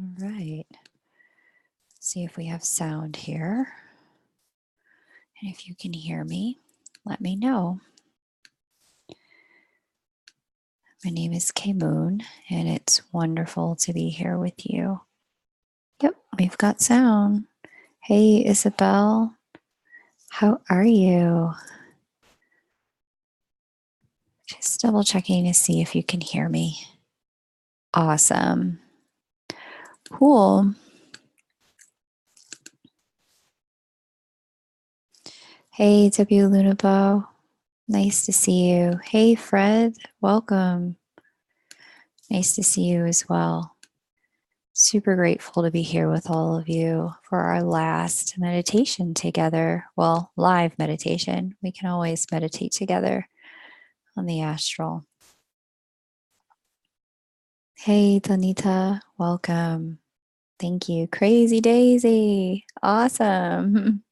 All right. See if we have sound here. And if you can hear me, let me know. My name is Kay Moon, and it's wonderful to be here with you. Yep, we've got sound. Hey, Isabel. How are you? Just double checking to see if you can hear me. Awesome. Cool. Hey, W. Lunabo. Nice to see you. Hey, Fred. Welcome. Nice to see you as well. Super grateful to be here with all of you for our last meditation together. Well, live meditation. We can always meditate together on the astral. Hey, Tanita. Welcome. Thank you. Crazy Daisy. Awesome.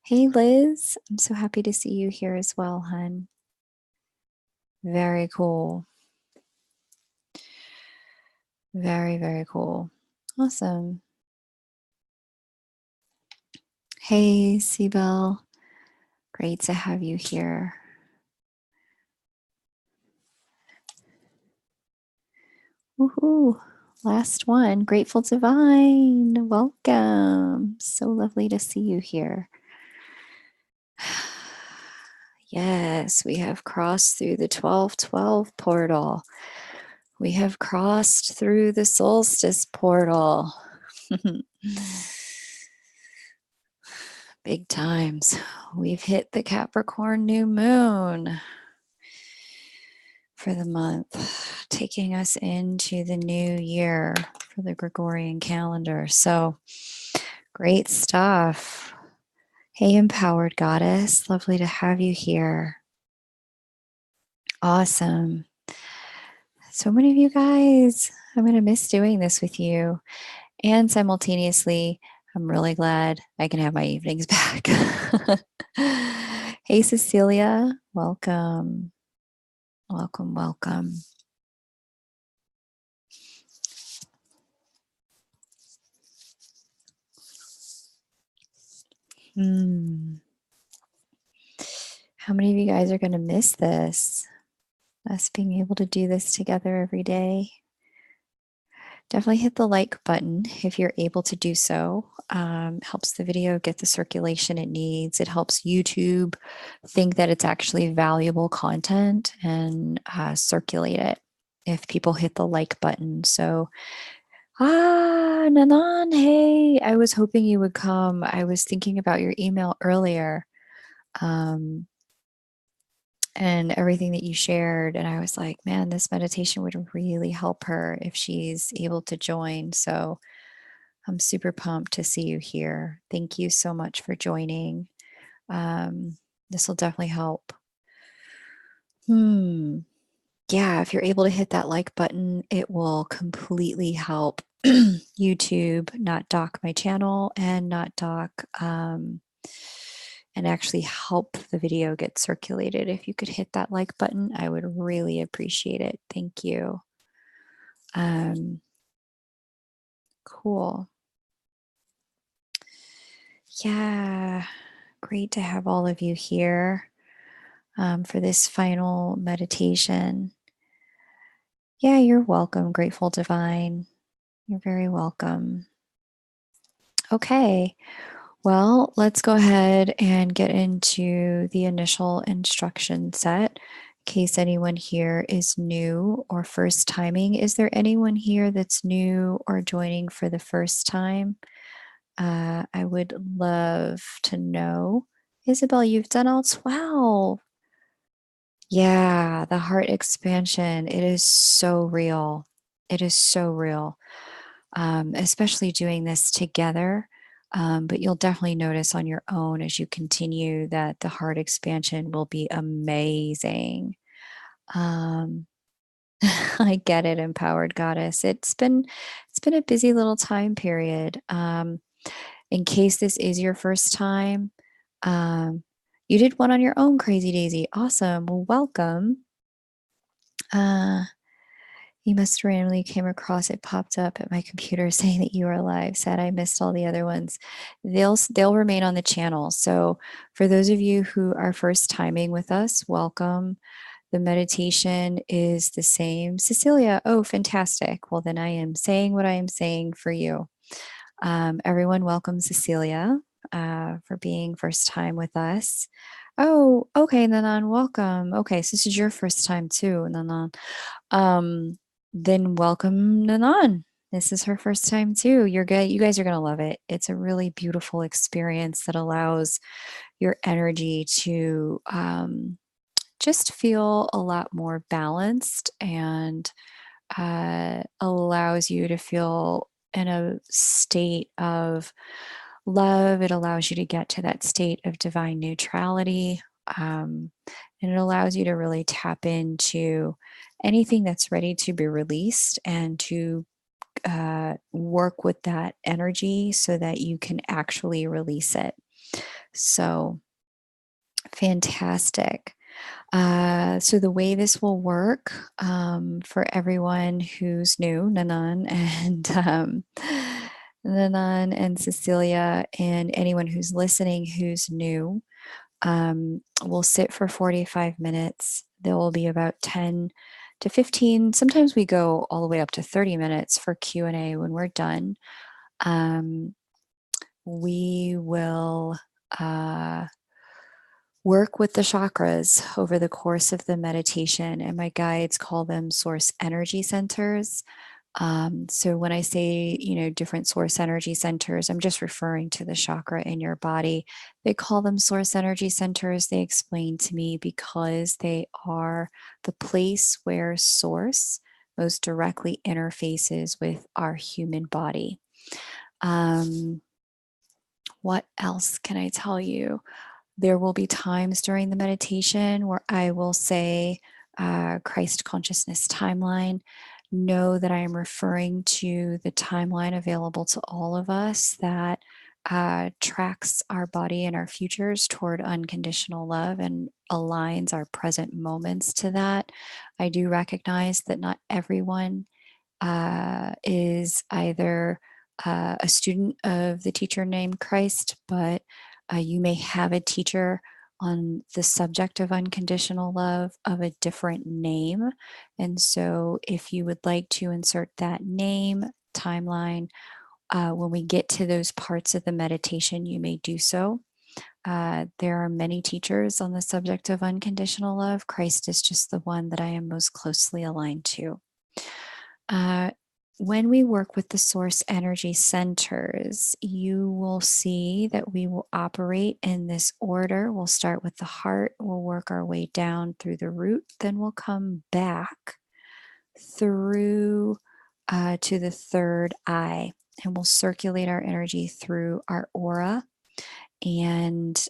Hey, Liz. I'm so happy to see you here as well, hun. Very cool. Very, very cool. Awesome. Hey, Sibel. Great to have you here. Woohoo. Last one. Grateful Divine. Welcome. So lovely to see you here. Yes, we have crossed through the 1212 portal. We have crossed through the solstice portal. Big times. We've hit the Capricorn new moon for the month, taking us into the new year for the Gregorian calendar. So great stuff. Hey, empowered goddess. Lovely to have you here. Awesome. So many of you guys. I'm going to miss doing this with you. And simultaneously, I'm really glad I can have my evenings back. Hey, Cecilia. Welcome. Welcome, welcome. How many of you guys are going to miss this? Us being able to do this together every day. Definitely hit the like button if you're able to do so. Helps the video get the circulation it needs. It helps YouTube think that it's actually valuable content and circulate it if people hit the like button. So, Nanan, hey, I was hoping you would come. I was thinking about your email earlier. And everything that you shared. And I was like, man, this meditation would really help her if she's able to join. So I'm super pumped to see you here. Thank you so much for joining. This will definitely help. Yeah, if you're able to hit that like button, it will completely help YouTube not dock my channel and not dock and actually help the video get circulated. If you could hit that like button, I would really appreciate it. Thank you. Cool. Yeah, great to have all of you here for this final meditation. Yeah, you're welcome, Grateful Divine. You're very welcome. Okay. Well, let's go ahead and get into the initial instruction set. In case anyone here is new or first timing, is there anyone here that's new or joining for the first time? I would love to know. Isabel, you've done all 12. Yeah, the heart expansion. It is so real. It is so real, especially doing this together. But you'll definitely notice on your own as you continue that the heart expansion will be amazing. I get it, empowered goddess. It's been a busy little time period. In case this is your first time, you did one on your own, Crazy Daisy. Awesome. Well, welcome. You must randomly came across it popped up at my computer saying that you are live. Sad I missed all the other ones. They'll remain on the channel. So for those of you who are first timing with us, welcome. The meditation is the same. Cecilia, oh, fantastic. Well, then I am saying what I am saying for you. Everyone, welcome Cecilia for being first time with us. Oh, okay, Nanan, welcome. Okay, so this is your first time too, Nanan. Then welcome Nanan. This is her first time too. You're good. You guys are gonna love it. It's a really beautiful experience that allows your energy to just feel a lot more balanced and allows you to feel in a state of love. It allows you to get to that state of divine neutrality. And it allows you to really tap into anything that's ready to be released and to work with that energy so that you can actually release it. So fantastic. So the way this will work for everyone who's new, Nanan and Cecilia, and anyone who's listening who's new, we'll sit for 45 minutes. There will be about 10 to 15. Sometimes we go all the way up to 30 minutes for Q&A when we're done. We will work with the chakras over the course of the meditation, and my guides call them source energy centers. So when I say, different source energy centers, I'm just referring to the chakra in your body. They call them source energy centers. They explain to me because they are the place where source most directly interfaces with our human body. What else can I tell you? There will be times during the meditation where I will say Christ consciousness timeline. Know that I am referring to the timeline available to all of us that tracks our body and our futures toward unconditional love and aligns our present moments to that. I do recognize that not everyone is either a student of the teacher named Christ, but you may have a teacher on the subject of unconditional love of a different name. And so, if you would like to insert that name, timeline, when we get to those parts of the meditation, you may do so. There are many teachers on the subject of unconditional love. Christ is just the one that I am most closely aligned to. When we work with the source energy centers, you will see that we will operate in this order. We'll start with the heart, we'll work our way down through the root, then we'll come back through to the third eye, and we'll circulate our energy through our aura and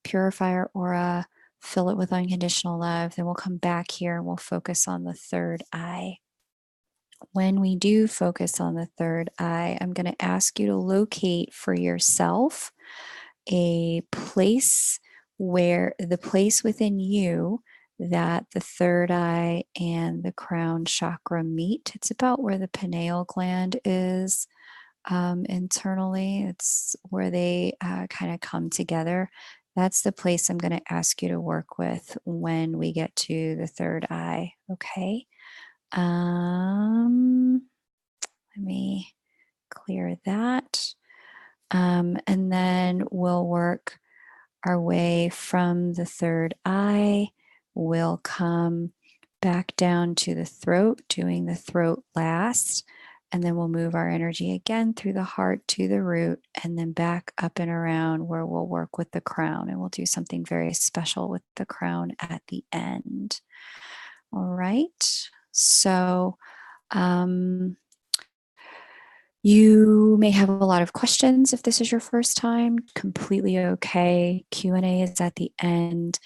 purify our aura, fill it with unconditional love. Then we'll come back here and we'll focus on the third eye. When we do focus on the third eye, I'm going to ask you to locate for yourself a place where the place within you that the third eye and the crown chakra meet. It's about where the pineal gland is internally. It's where they kind of come together. That's the place I'm going to ask you to work with when we get to the third eye. Okay. Let me clear that. And then we'll work our way from the third eye. We'll come back down to the throat, doing the throat last. And then we'll move our energy again through the heart to the root, and then back up and around where we'll work with the crown. And we'll do something very special with the crown at the end. All right. So, you may have a lot of questions if this is your first time. Completely okay. Q&A is at the end.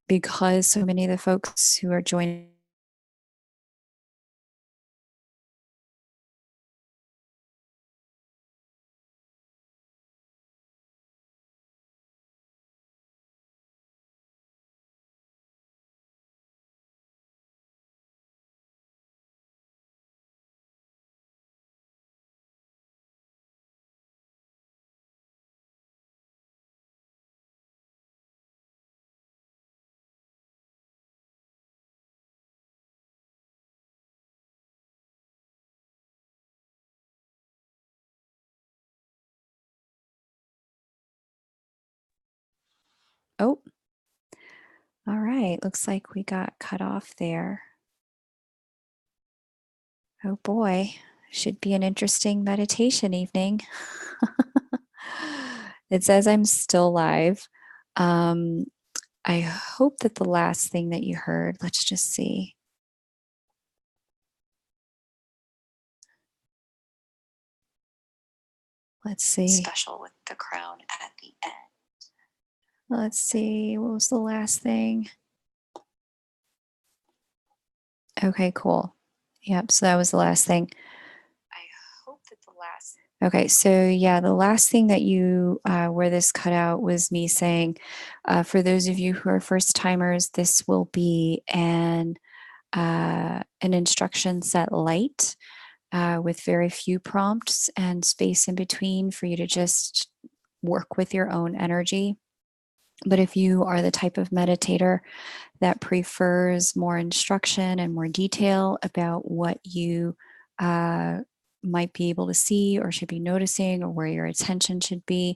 Because so many of the folks who are joining Oh, all right. Looks like we got cut off there. Oh boy, should be an interesting meditation evening. It says I'm still live. Um, I hope that the last thing that you heard, let's just see. Let's see. Special with the crown at the end. Let's see. What was the last thing? Okay, cool. Yep. So that was the last thing. I hope that the last. Okay, so yeah, the last thing that you, where this cut out was me saying, for those of you who are first timers, this will be an instruction set light with very few prompts and space in between for you to just work with your own energy. But if you are the type of meditator that prefers more instruction and more detail about what you might be able to see or should be noticing or where your attention should be,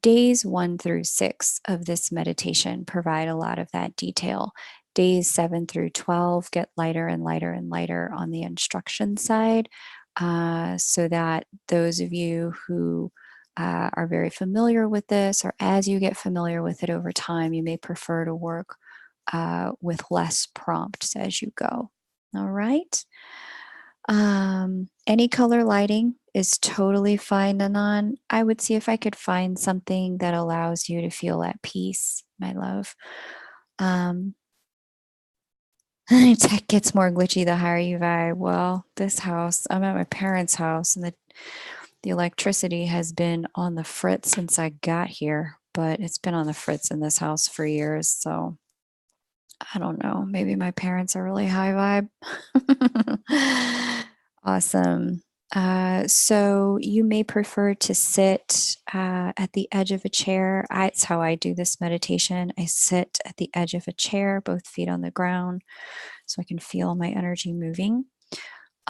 days 1 through 6 of this meditation provide a lot of that detail. Days 7 through 12 get lighter and lighter and lighter on the instruction side, so that those of you who are very familiar with this, or as you get familiar with it over time, you may prefer to work with less prompts as you go. All right. Any color lighting is totally fine, Nanan. I would see if I could find something that allows you to feel at peace, my love. Tech gets more glitchy the higher you vibe. Well, this house, I'm at my parents' house, and the electricity has been on the fritz since I got here, but it's been on the fritz in this house for years. So I don't know. Maybe my parents are really high vibe. Awesome. So you may prefer to sit at the edge of a chair. It's how I do this meditation. I sit at the edge of a chair, both feet on the ground, so I can feel my energy moving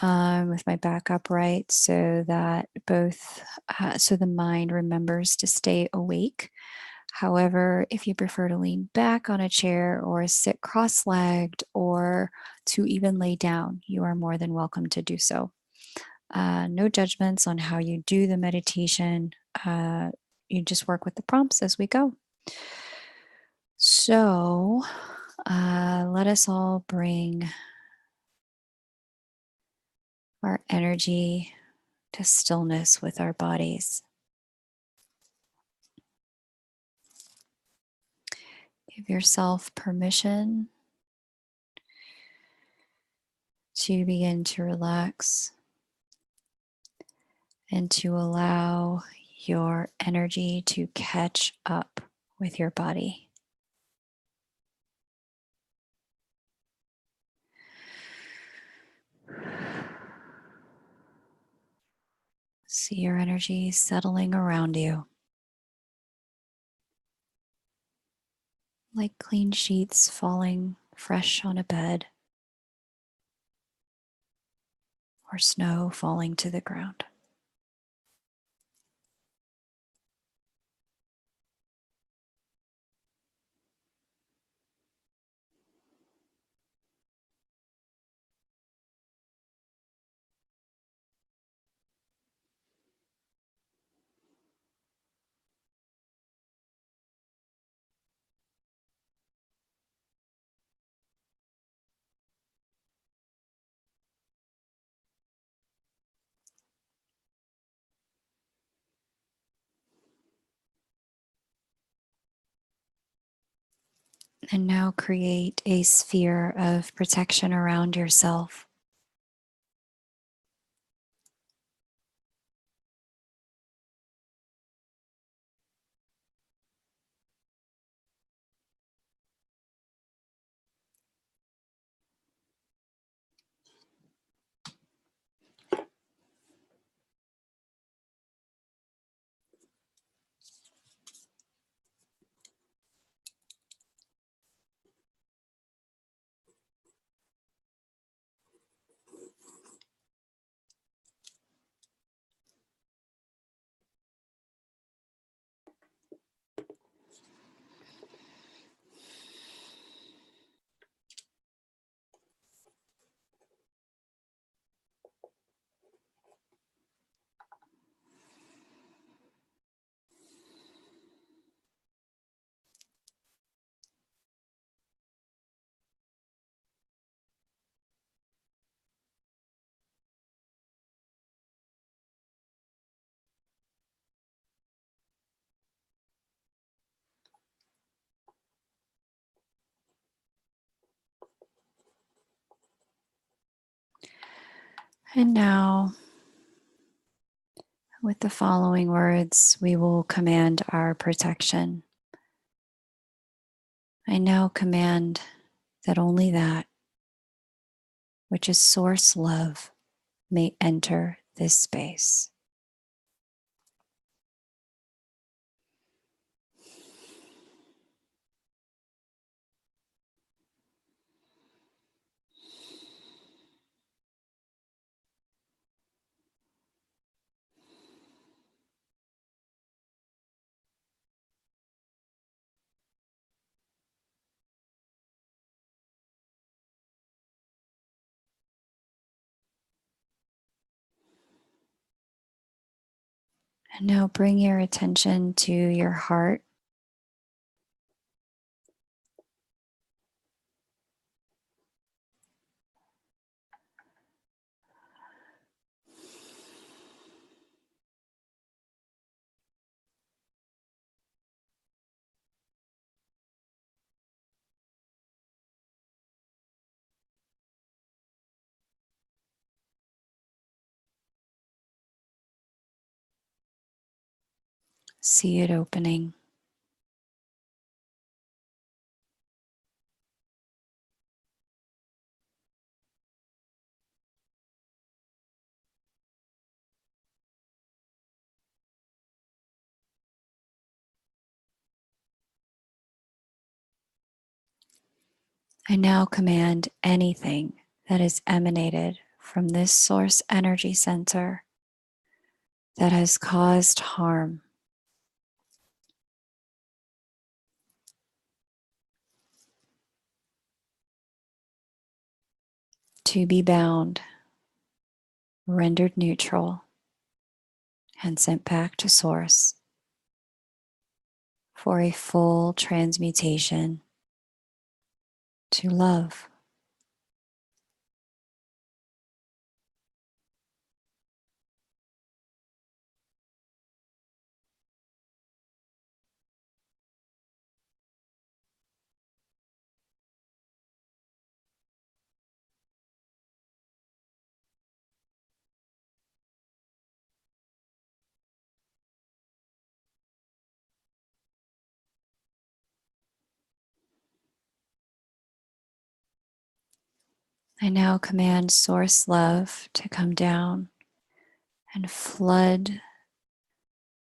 with my back upright, so that so the mind remembers to stay awake. However, if you prefer to lean back on a chair or sit cross legged or to even lay down, you are more than welcome to do so. No judgments on how you do the meditation. You just work with the prompts as we go. So let us all bring our energy to stillness with our bodies. Give yourself permission to begin to relax and to allow your energy to catch up with your body. See your energy settling around you, like clean sheets falling fresh on a bed, or snow falling to the ground. And now create a sphere of protection around yourself. And now, with the following words, we will command our protection. I now command that only that which is source love may enter this space. And now bring your attention to your heart. See it opening. I now command anything that is emanated from this source energy center that has caused harm to be bound, rendered neutral, and sent back to source for a full transmutation to love. I now command source love to come down and flood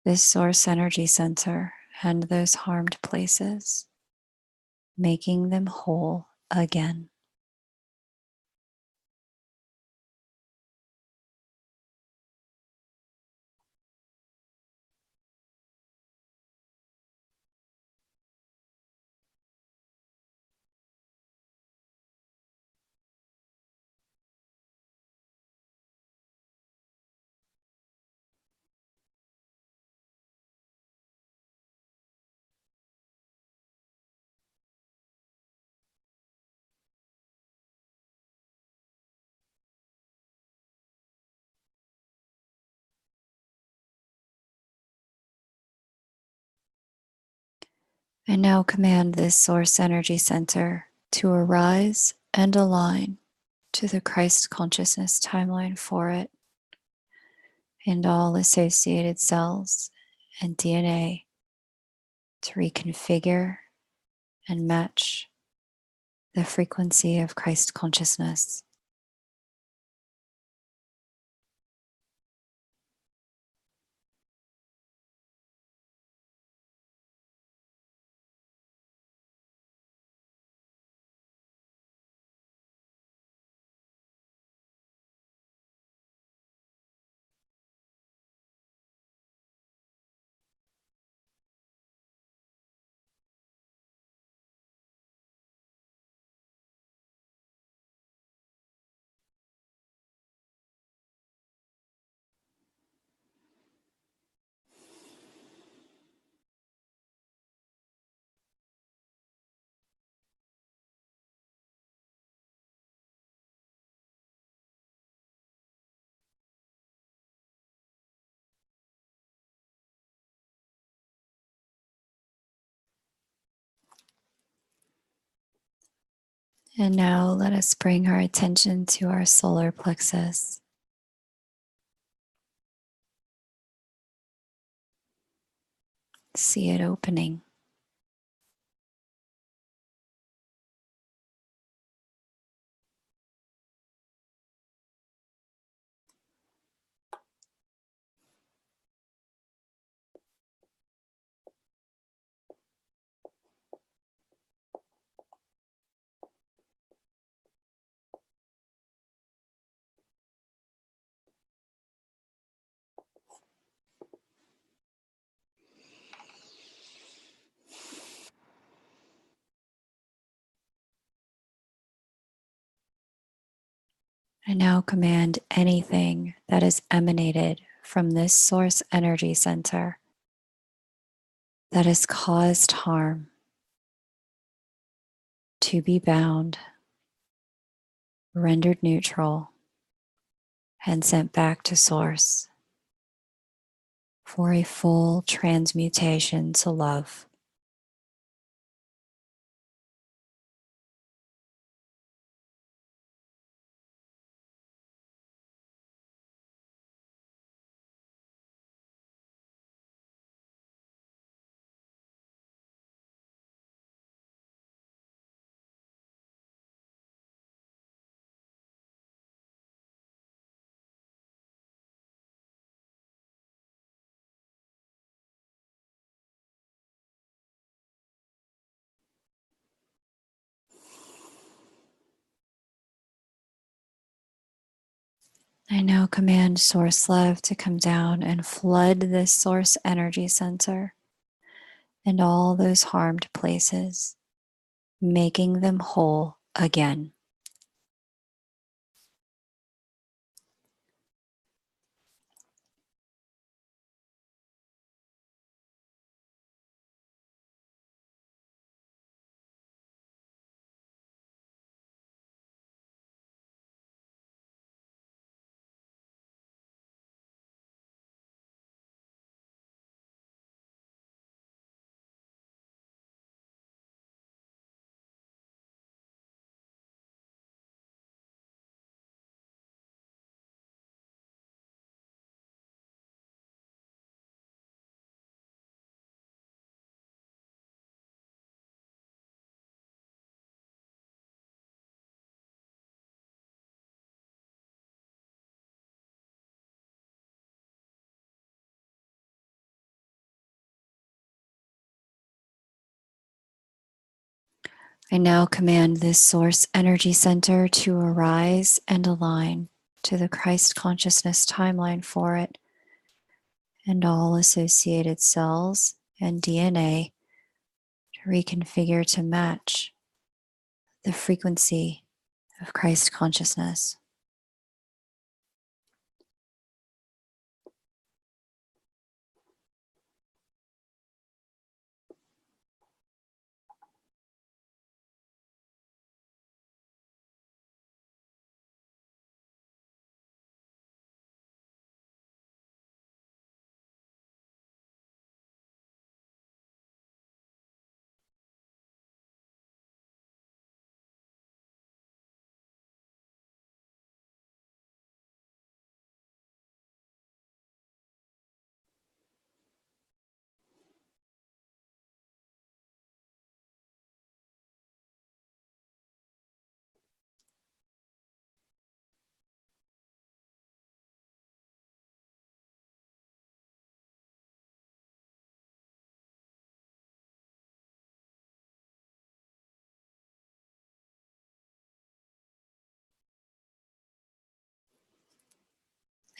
this source energy center and those harmed places, making them whole again. I now command this source energy center to arise and align to the Christ consciousness timeline for it, and all associated cells and DNA to reconfigure and match the frequency of Christ consciousness. And now let us bring our attention to our solar plexus. See it opening. I now command anything that is emanated from this source energy center that has caused harm to be bound, rendered neutral, and sent back to source for a full transmutation to love. I now command Source Love to come down and flood this source energy center and all those harmed places, making them whole again. I now command this source energy center to arise and align to the Christ consciousness timeline for it, and all associated cells and DNA to reconfigure to match the frequency of Christ consciousness.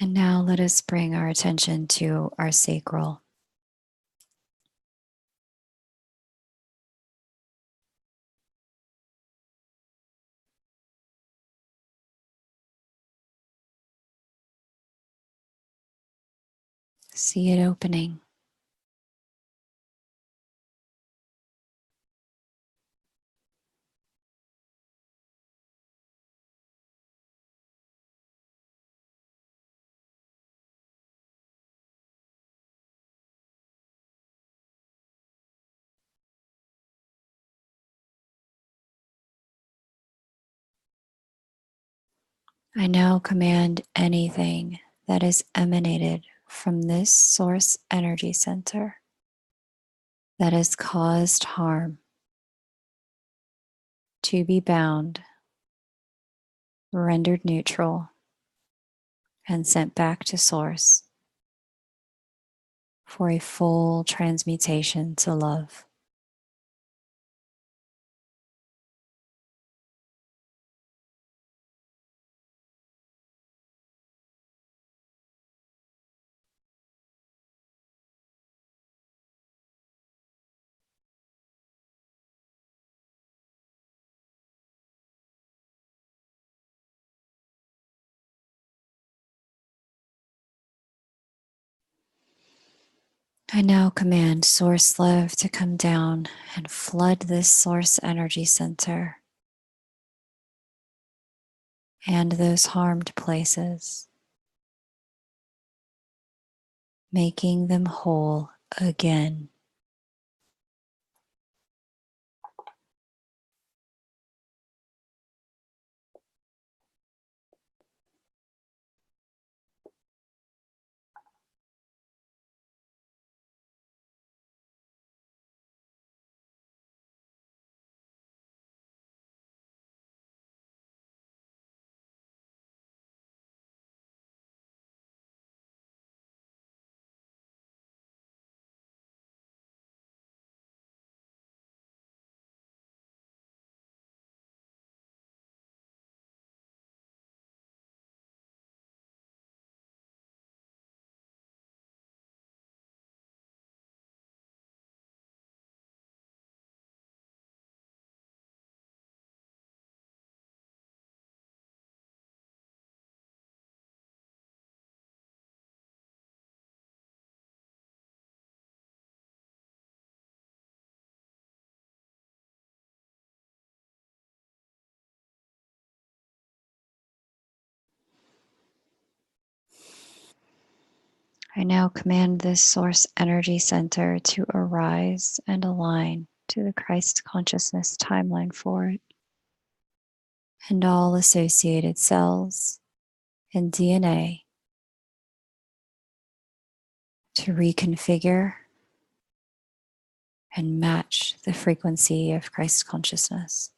And now let us bring our attention to our sacral. See it opening. I now command anything that is emanated from this source energy center that has caused harm to be bound, rendered neutral, and sent back to Source for a full transmutation to love. I now command Source Love to come down and flood this Source Energy Center and those harmed places, making them whole again. I now command this Source Energy Center to arise and align to the Christ consciousness timeline for it, and all associated cells and DNA to reconfigure and match the frequency of Christ consciousness.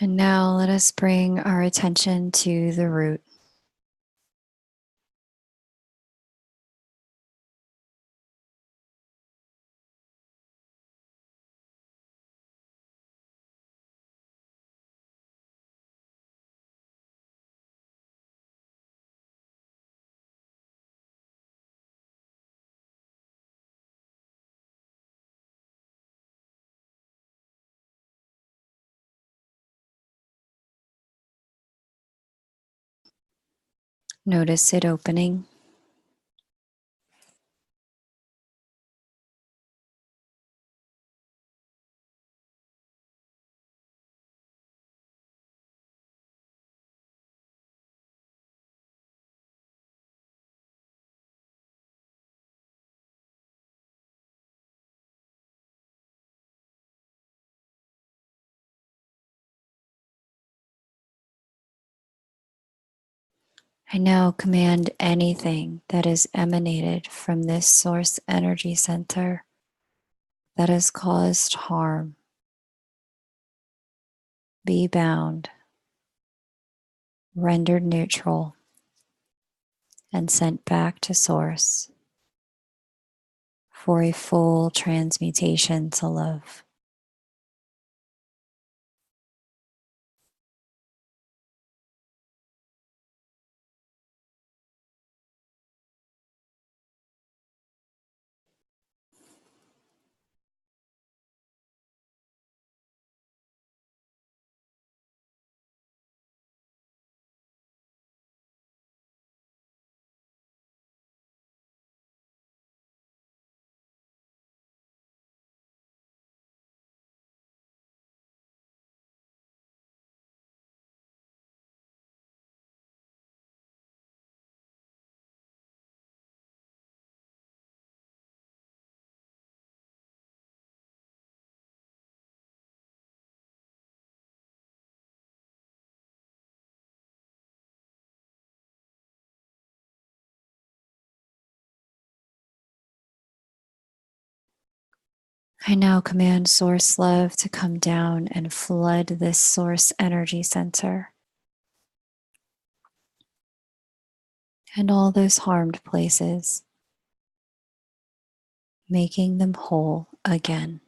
And now let us bring our attention to the root. Notice it opening. I now command anything that is emanated from this Source Energy Center that has caused harm be bound, rendered neutral, and sent back to Source for a full transmutation to love. I now command Source Love to come down and flood this Source Energy Center and all those harmed places, making them whole again.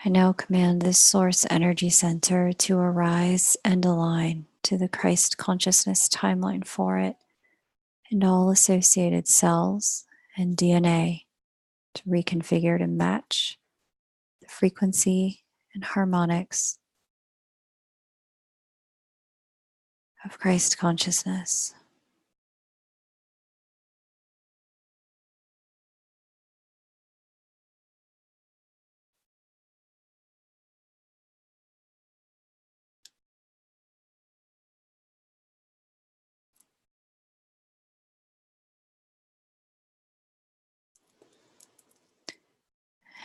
I now command this Source Energy Center to arise and align to the Christ consciousness timeline for it and all associated cells and DNA to reconfigure to match the frequency and harmonics of Christ consciousness.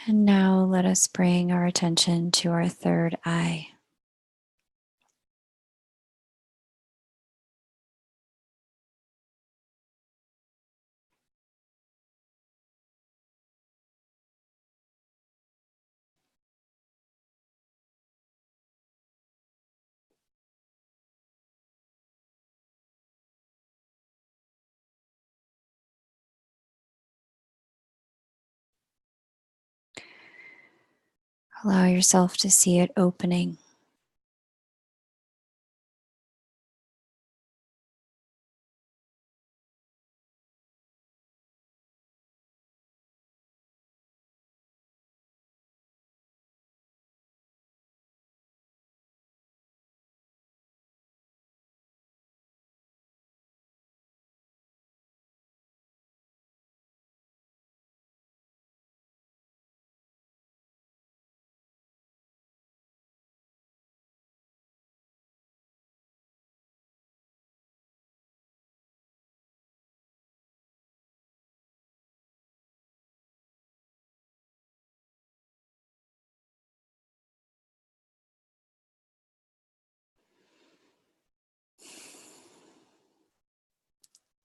And now let us bring our attention to our third eye. Allow yourself to see it opening.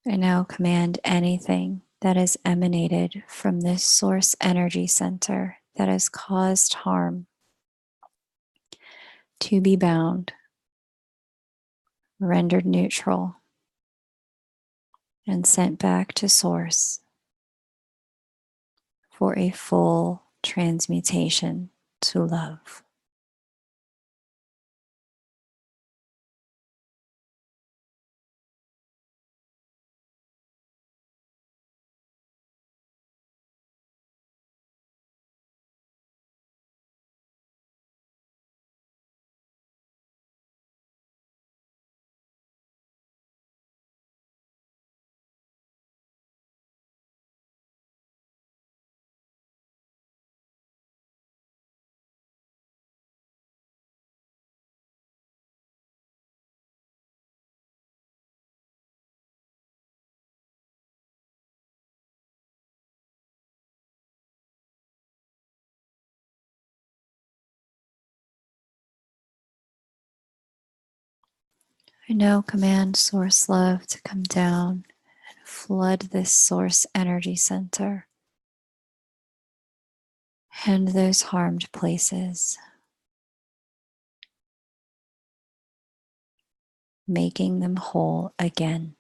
I now command anything that has emanated from this source energy center that has caused harm to be bound, rendered neutral, and sent back to source for a full transmutation to love. I now command source love to come down and flood this source energy center and those harmed places, making them whole again.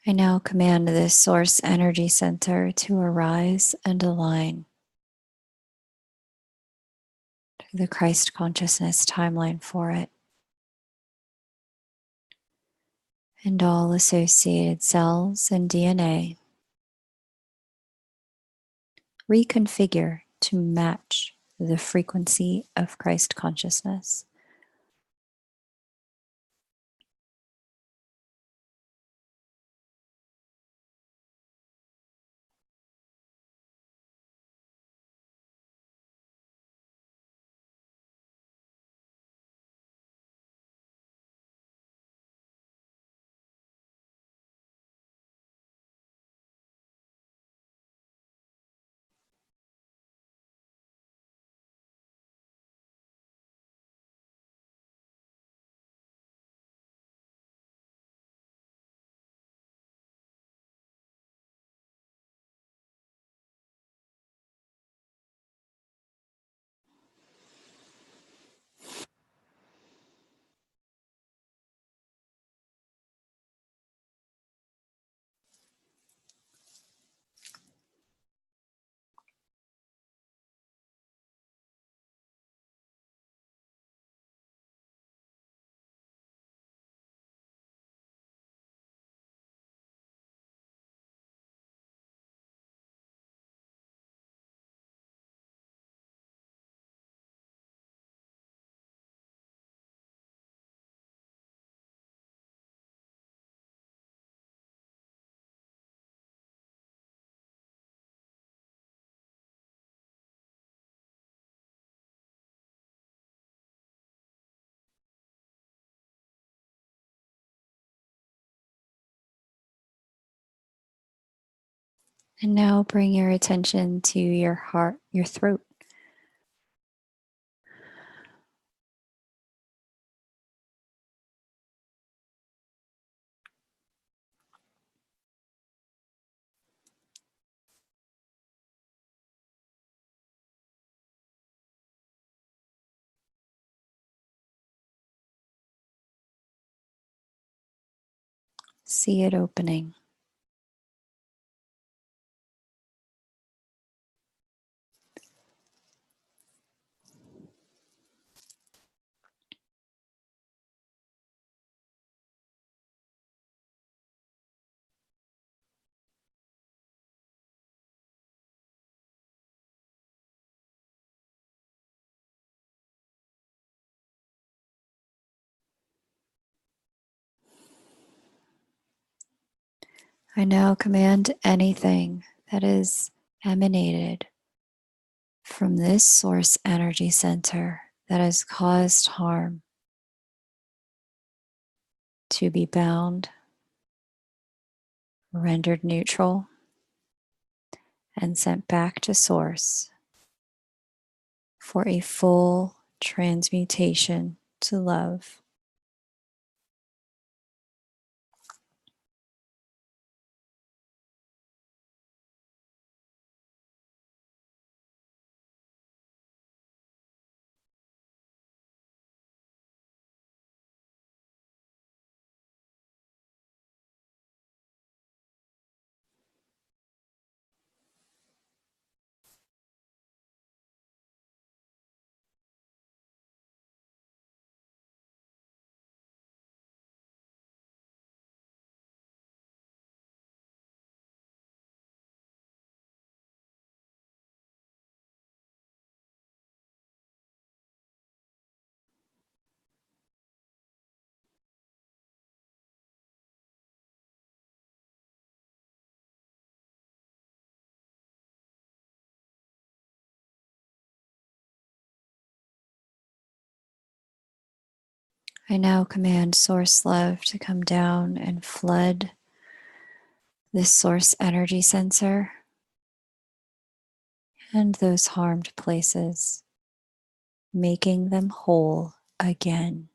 I now command this source energy center to arise and align to the Christ consciousness timeline for it, and all associated cells and DNA reconfigure to match the frequency of Christ consciousness. And now bring your attention to your heart, your throat. See it opening. I now command anything that is emanated from this source energy center that has caused harm to be bound, rendered neutral, and sent back to source for a full transmutation to love. I now command source love to come down and flood this source energy sensor and those harmed places, making them whole again.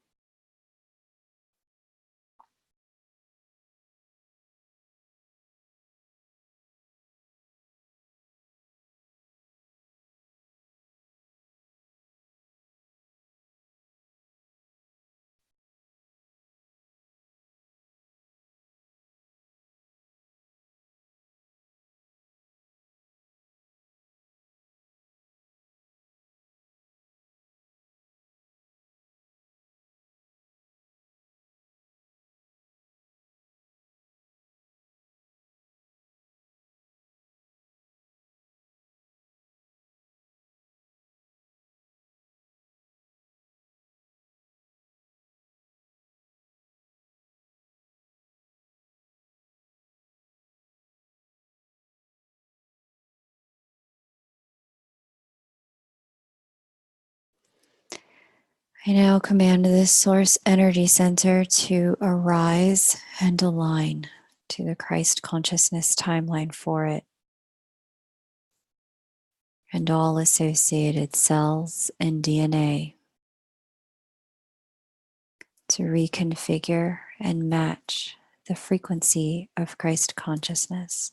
I now command this source energy center to arise and align to the Christ consciousness timeline for it, and all associated cells and DNA to reconfigure and match the frequency of Christ consciousness.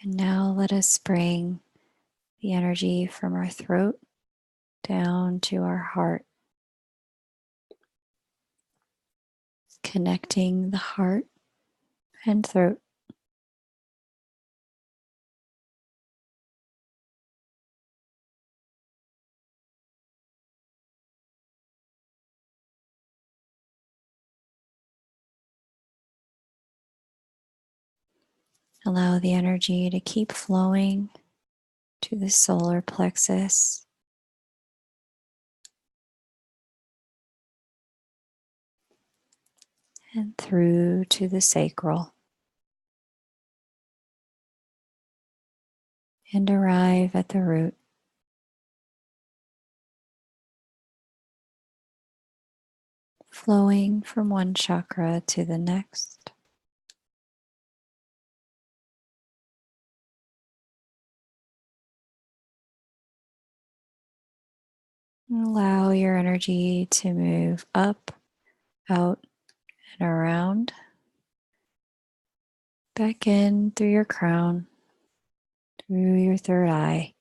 And now let us bring the energy from our throat down to our heart, connecting the heart and throat. Allow the energy to keep flowing to the solar plexus, and through to the sacral, and arrive at the root. Flowing from one chakra to the next. And allow your energy to move up, out, and around. Back in through your crown, through your third eye,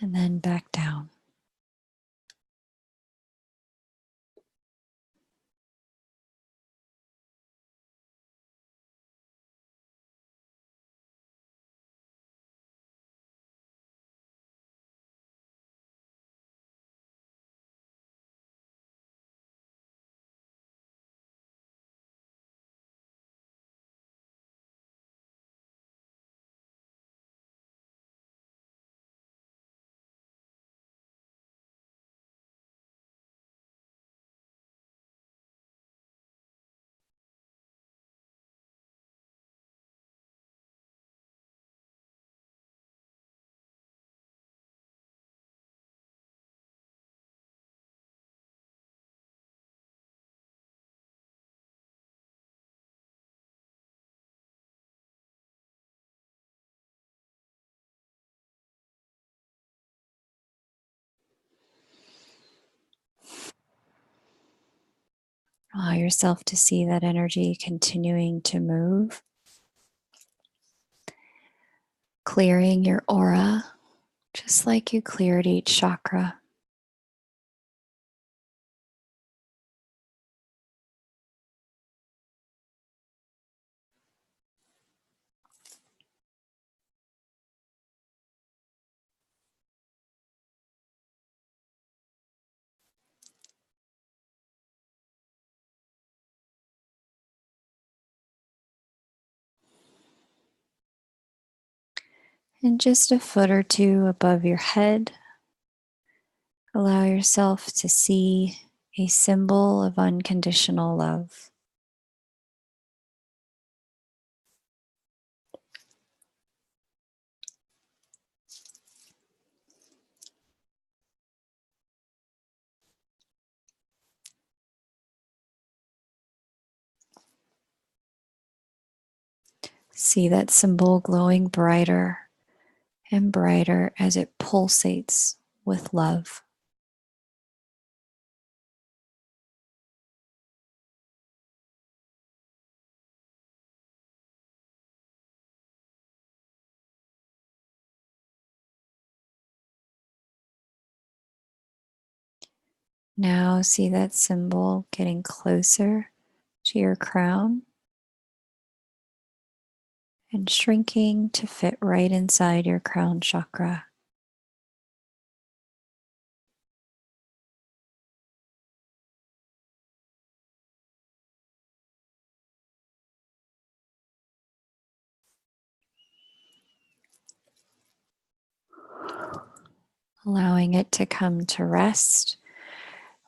and then back down. Allow yourself to see that energy continuing to move, clearing your aura, just like you cleared each chakra. And just a foot or two above your head, allow yourself to see a symbol of unconditional love. See that symbol glowing brighter and brighter as it pulsates with love. Now see that symbol getting closer to your crown and shrinking to fit right inside your crown chakra. Allowing it to come to rest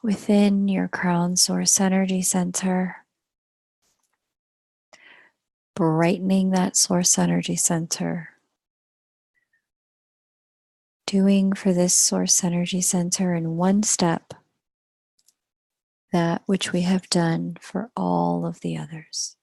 within your crown source energy center, brightening that source energy center, doing for this source energy center in one step that which we have done for all of the others.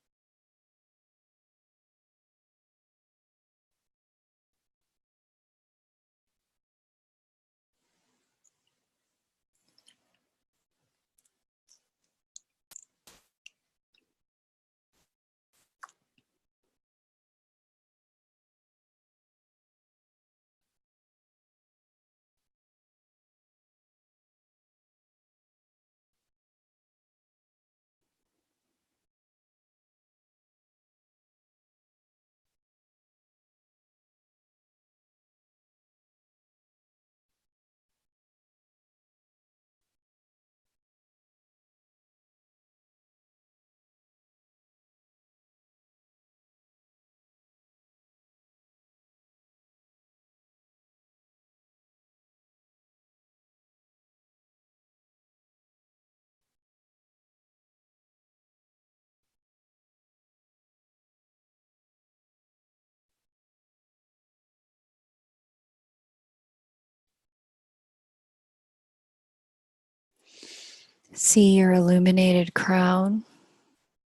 See your illuminated crown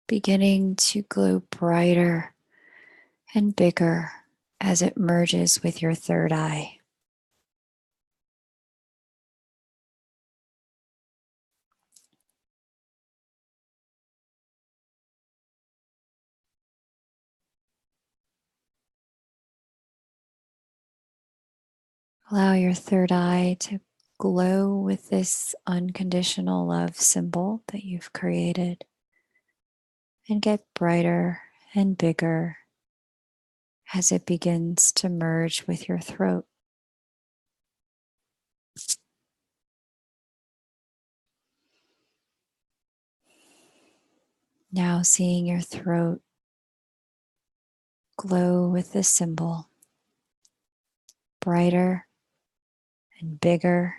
beginning to glow brighter and bigger as it merges with your third eye. Allow your third eye to glow with this unconditional love symbol that you've created and get brighter and bigger as it begins to merge with your throat. Now seeing your throat glow with this symbol, brighter and bigger,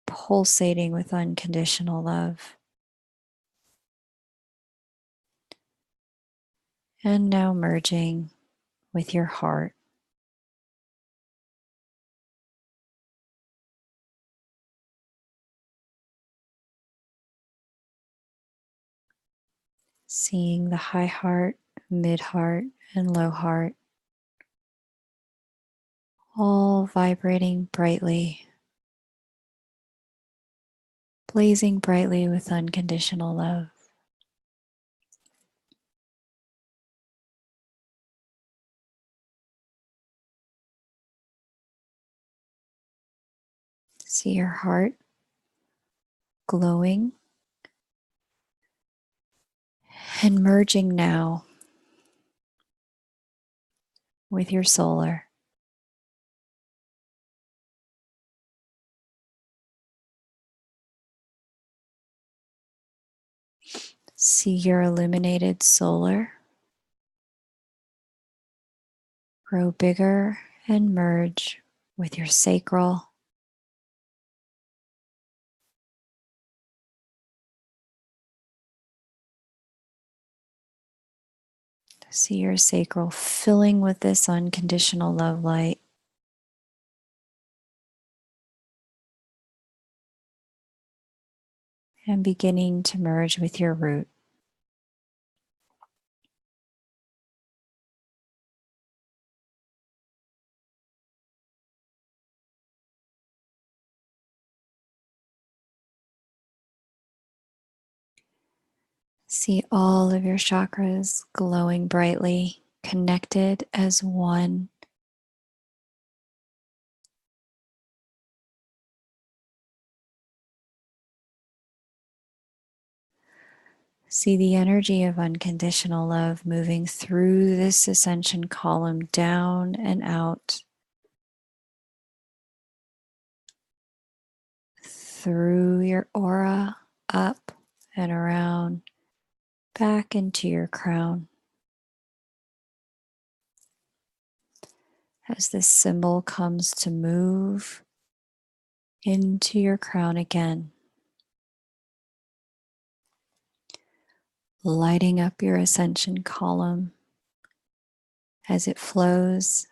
pulsating with unconditional love. And now merging with your heart. Seeing the high heart, mid heart, and low heart all vibrating brightly, blazing brightly with unconditional love. See your heart glowing and merging now with your solar. See your illuminated solar grow bigger and merge with your sacral. See your sacral filling with this unconditional love light. And beginning to merge with your root. See all of your chakras glowing brightly, connected as one. See the energy of unconditional love moving through this ascension column down and out, through your aura, up and around, back into your crown. As this symbol comes to move into your crown again, lighting up your ascension column as it flows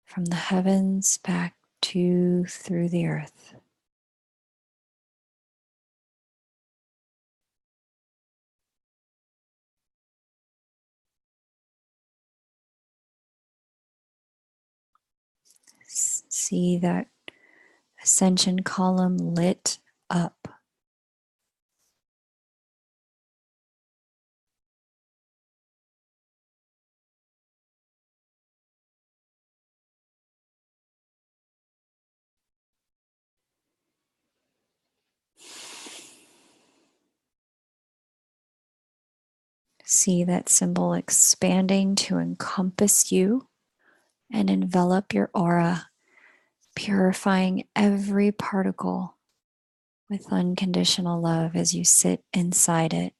from the heavens back to through the earth. See that ascension column lit up. See that symbol expanding to encompass you and envelop your aura, purifying every particle with unconditional love as you sit inside it.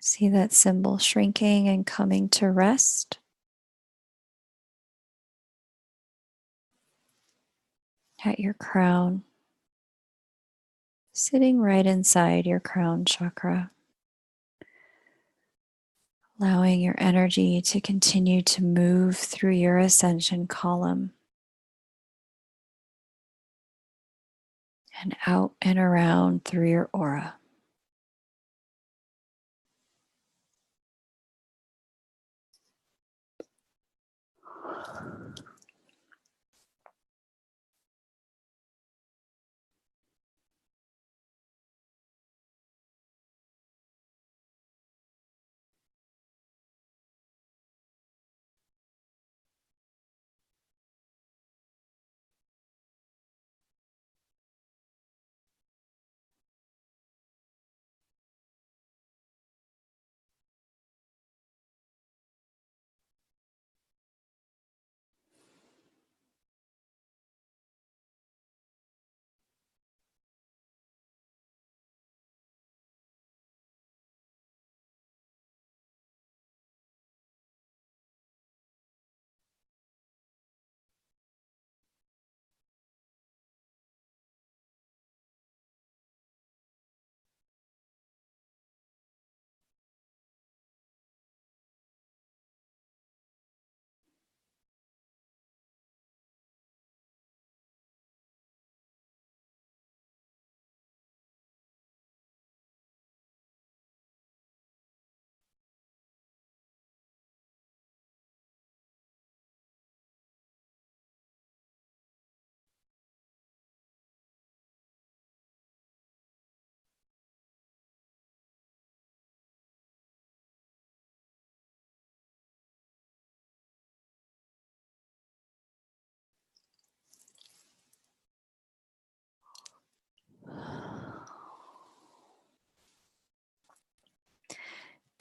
See that symbol shrinking and coming to rest. At your crown, sitting right inside your crown chakra, allowing your energy to continue to move through your ascension column and out and around through your aura.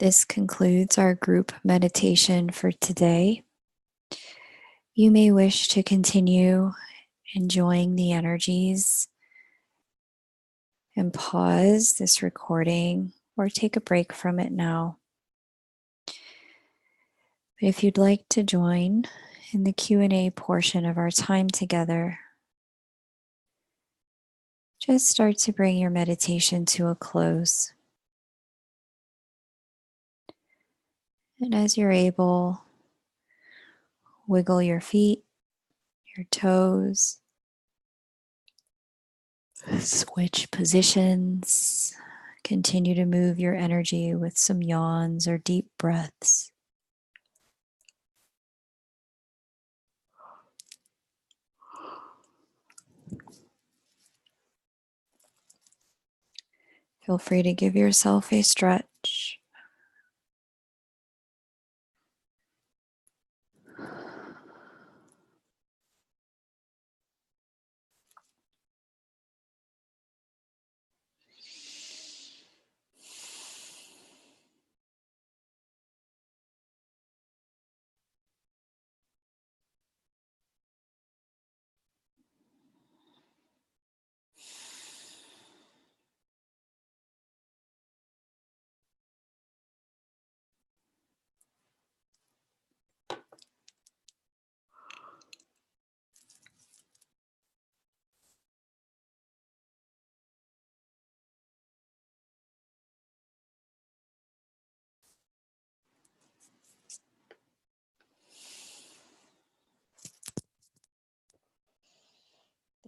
This concludes our group meditation for today. You may wish to continue enjoying the energies and pause this recording or take a break from it now. But if you'd like to join in the Q&A portion of our time together, just start to bring your meditation to a close. And as you're able, wiggle your feet, your toes, switch positions, continue to move your energy with some yawns or deep breaths. Feel free to give yourself a stretch.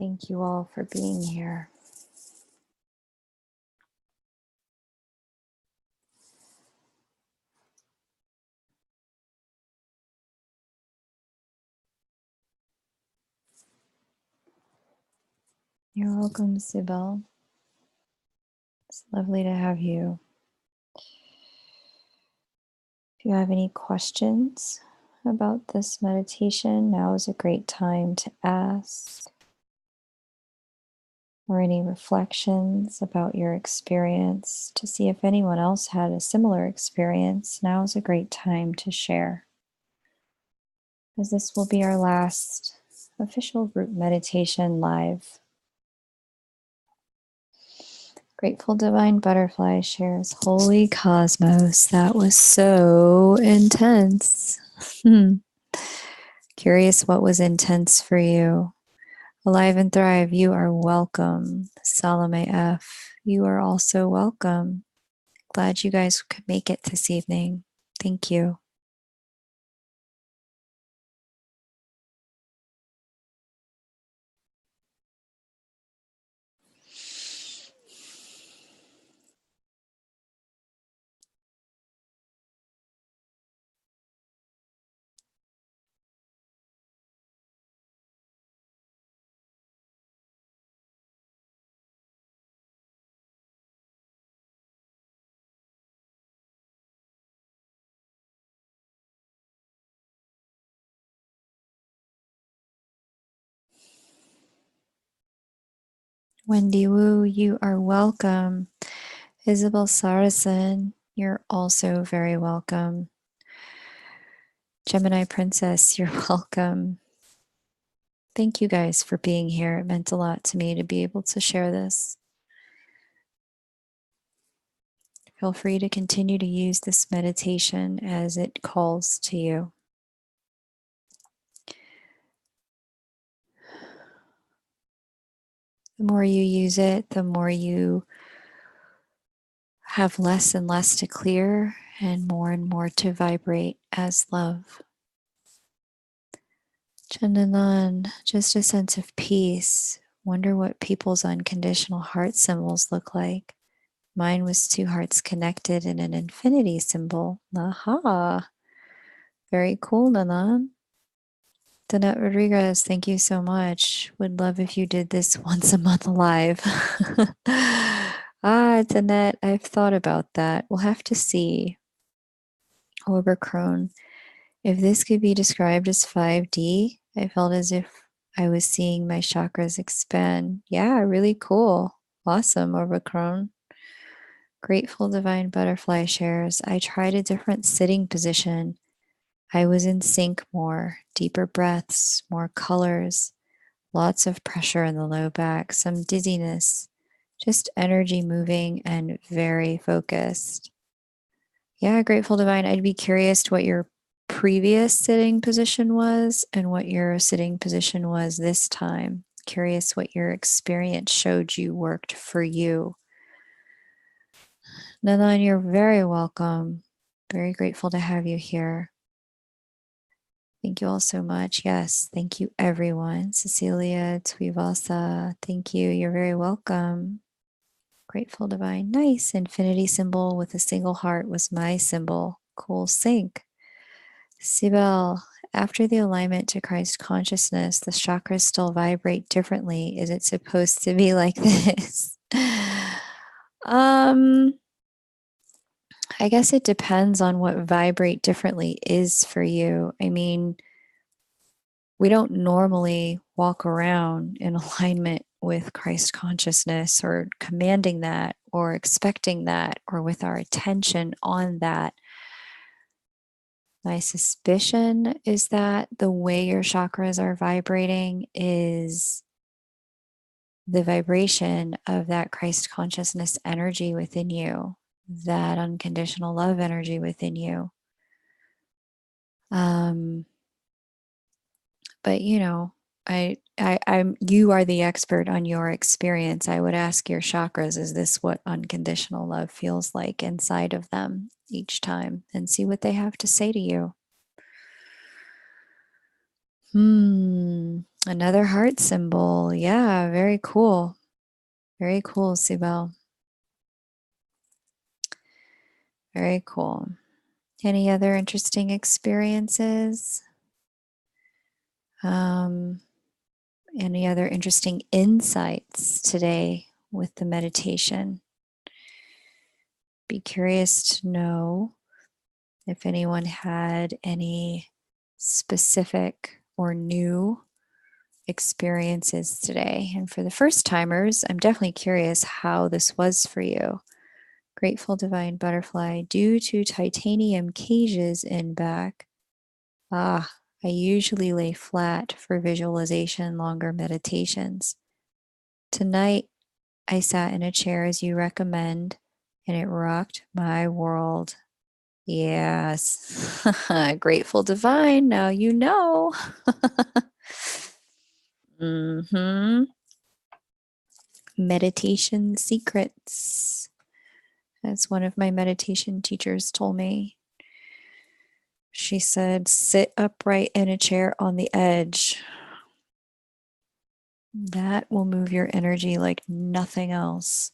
Thank you all for being here. You're welcome, Sybil. It's lovely to have you. If you have any questions about this meditation, now is a great time to ask. Or any reflections about your experience to see if anyone else had a similar experience, now is a great time to share. As this will be our last official group meditation live. Grateful Divine Butterfly shares, Holy Cosmos, that was so intense. Curious what was intense for you. Alive and Thrive, you are welcome. Salome F, you are also welcome. Glad you guys could make it this evening. Thank you. Wendy Wu, you are welcome. Isabel Saracen, you're also very welcome. Gemini Princess, you're welcome. Thank you guys for being here. It meant a lot to me to be able to share this. Feel free to continue to use this meditation as it calls to you. The more you use it, the more you have less and less to clear and more to vibrate as love. Chandanan, just a sense of peace. Wonder what people's unconditional heart symbols look like. Mine was two hearts connected in an infinity symbol. Aha. Very cool, Nanan. Danette Rodriguez, thank you so much. Would love if you did this once a month live. Danette, I've thought about that. We'll have to see. Oberkrone, if this could be described as 5D, I felt as if I was seeing my chakras expand. Yeah, really cool. Awesome, Oberkrone. Grateful Divine Butterfly shares, I tried a different sitting position. I was in sync more, deeper breaths, more colors, lots of pressure in the low back, some dizziness, just energy moving and very focused. Yeah, Grateful Divine, I'd be curious what your previous sitting position was and what your sitting position was this time. Curious what your experience showed you worked for you. Nalan, you're very welcome. Very grateful to have you here. Thank you all so much. Yes, thank you, everyone. Cecilia, Tuivasa, thank you. You're very welcome. Grateful Divine. Nice. Infinity symbol with a single heart was my symbol. Cool sync. Sibel, after the alignment to Christ consciousness, the chakras still vibrate differently. Is it supposed to be like this? I guess it depends on what vibrate differently is for you. I mean, we don't normally walk around in alignment with Christ consciousness or commanding that or expecting that or with our attention on that. My suspicion is that the way your chakras are vibrating is the vibration of that Christ consciousness energy within you, that unconditional love energy within you. But you know, I'm you are the expert on your experience. I would ask your chakras, is this what unconditional love feels like inside of them each time, and see what they have to say to you. Another heart symbol. Yeah, very cool. Very cool, Sibel. Very cool. Any other interesting experiences? Any other interesting insights today with the meditation? Be curious to know if anyone had any specific or new experiences today. And for the first timers, I'm definitely curious how this was for you. Grateful Divine Butterfly, due to titanium cages in back. I usually lay flat for visualization, longer meditations. Tonight, I sat in a chair as you recommend, and it rocked my world. Yes. Grateful divine. Now you know. Mm-hmm. Meditation secrets. As one of my meditation teachers told me. She said, sit upright in a chair on the edge. That will move your energy like nothing else.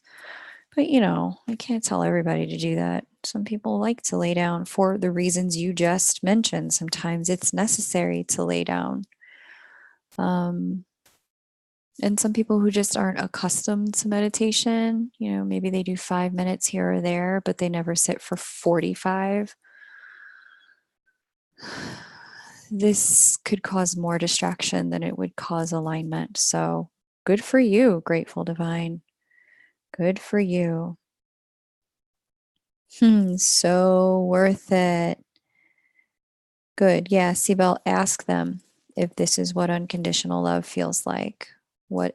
But I can't tell everybody to do that. Some people like to lay down for the reasons you just mentioned. Sometimes it's necessary to lay down. And some people who just aren't accustomed to meditation, maybe they do 5 minutes here or there, but they never sit for 45. This could cause more distraction than it would cause alignment. So good for you, grateful divine. Good for you. So worth it. Good. Yeah, Sibel, ask them if this is what unconditional love feels like.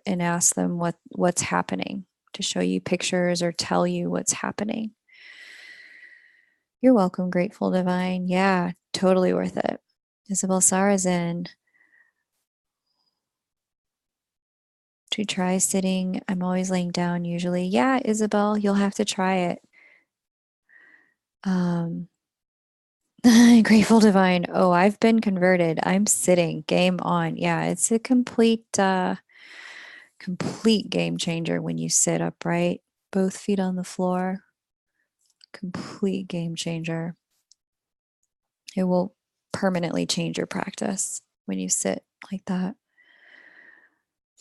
And ask them what's happening to show you pictures or tell you what's happening. You're welcome, grateful divine. Yeah, totally worth it. Isabel Sarazin. To try sitting. I'm always laying down usually. Yeah, Isabel, you'll have to try it. Grateful divine. Oh, I've been converted. I'm sitting. Game on. Yeah, it's a complete game changer when you sit upright, both feet on the floor. Complete game changer. It will permanently change your practice when you sit like that.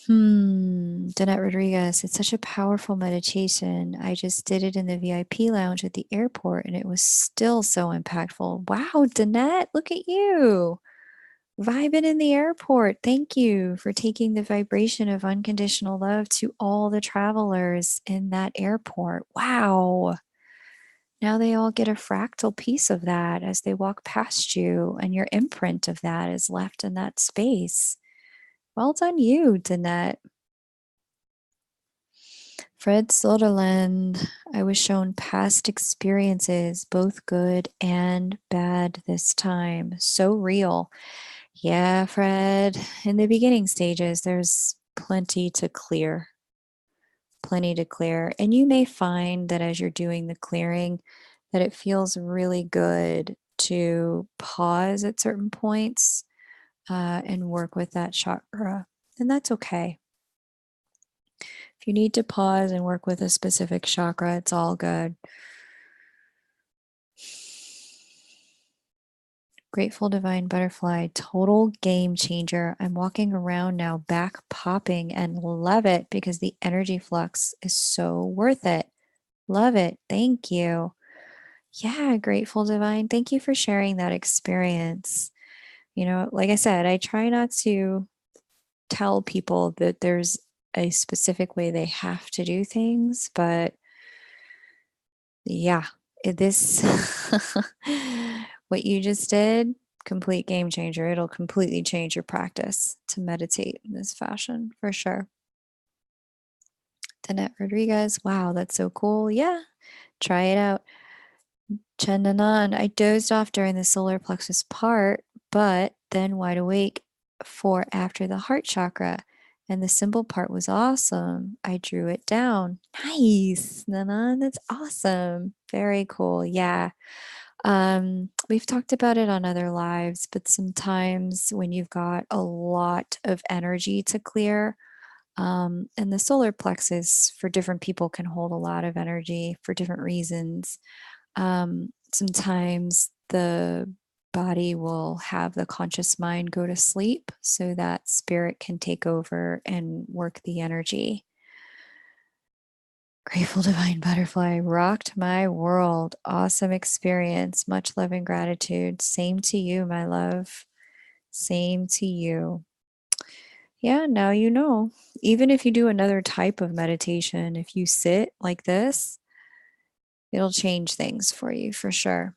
Danette Rodriguez, it's such a powerful meditation. I just did it in the VIP lounge at the airport and it was still so impactful. Wow, Danette, look at you. Vibing in the airport. Thank you for taking the vibration of unconditional love to all the travelers in that airport. Wow. Now they all get a fractal piece of that as they walk past you, and your imprint of that is left in that space. Well done, you, Danette. Fred Soderland, I was shown past experiences, both good and bad this time. So real. Yeah, Fred, in the beginning stages, there's plenty to clear. Plenty to clear. And you may find that as you're doing the clearing, that it feels really good to pause at certain points and work with that chakra. And that's okay. If you need to pause and work with a specific chakra, it's all good. Grateful Divine Butterfly, total game changer. I'm walking around now back popping and love it because the energy flux is so worth it. Love it. Thank you. Yeah, Grateful Divine. Thank you for sharing that experience. Like I said, I try not to tell people that there's a specific way they have to do things, but yeah, this, what you just did, complete game changer. It'll completely change your practice to meditate in this fashion for sure. Danette Rodriguez, wow, that's so cool. Yeah, try it out. Chandanan, I dozed off during the solar plexus part, but then wide awake for after the heart chakra. And the symbol part was awesome. I drew it down. Nice, Nanan. That's awesome. Very cool. Yeah. We've talked about it on other lives, but sometimes when you've got a lot of energy to clear, and the solar plexus for different people can hold a lot of energy for different reasons. Sometimes the body will have the conscious mind go to sleep so that spirit can take over and work the energy. Grateful Divine Butterfly rocked my world. Awesome experience. Much love and gratitude. Same to you, my love. Same to you. Yeah, now you know. Even if you do another type of meditation, if you sit like this, it'll change things for you for sure.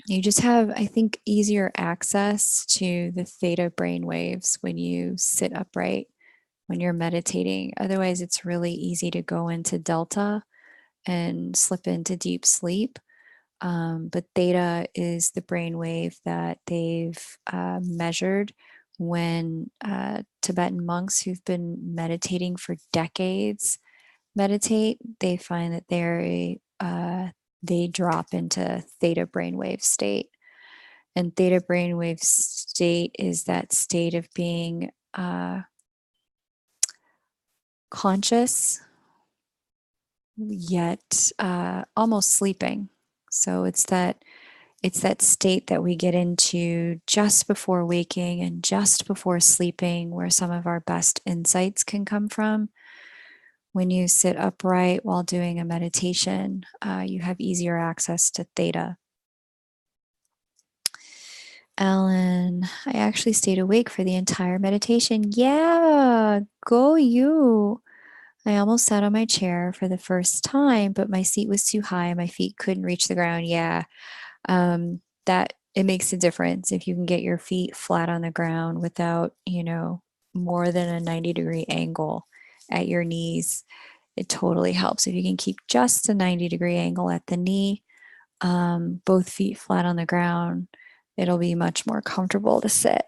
You just have, I think, easier access to the theta brain waves when you sit upright when you're meditating. Otherwise, it's really easy to go into delta and slip into deep sleep. But theta is the brainwave that they've measured when Tibetan monks who've been meditating for decades meditate. They find that they drop into theta brainwave state. And theta brainwave state is that state of being conscious yet almost sleeping. So it's that state that we get into just before waking and just before sleeping, where some of our best insights can come from. When you sit upright while doing a meditation, you have easier access to theta. Alan, I actually stayed awake for the entire meditation. Yeah, go you. I almost sat on my chair for the first time, but my seat was too high and my feet couldn't reach the ground. Yeah, that it makes a difference if you can get your feet flat on the ground without, more than a 90-degree angle at your knees. It totally helps if you can keep just a 90-degree angle at the knee, both feet flat on the ground. It'll be much more comfortable to sit.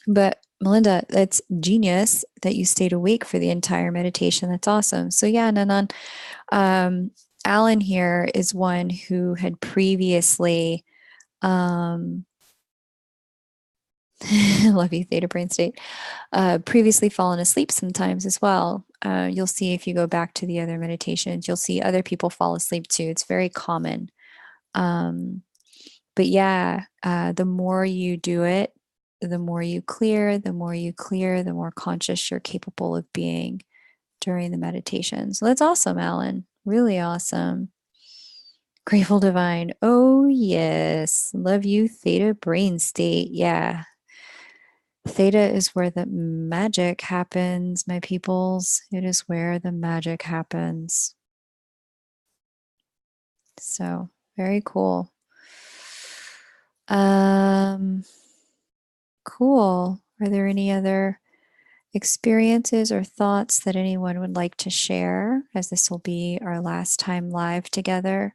But Melinda, that's genius that you stayed awake for the entire meditation. That's awesome. So yeah, Nanan, Alan here is one who had previously, love you, theta brain state, previously fallen asleep sometimes as well. You'll see if you go back to the other meditations, you'll see other people fall asleep too. It's very common. But yeah, the more you do it, the more you clear, the more conscious you're capable of being during the meditation. So that's awesome, Alan. Really awesome. Grateful Divine. Oh, yes. Love you, Theta Brain State. Yeah. Theta is where the magic happens, my peoples. It is where the magic happens. So, very cool. Cool. Are there any other experiences or thoughts that anyone would like to share, as this will be our last time live together,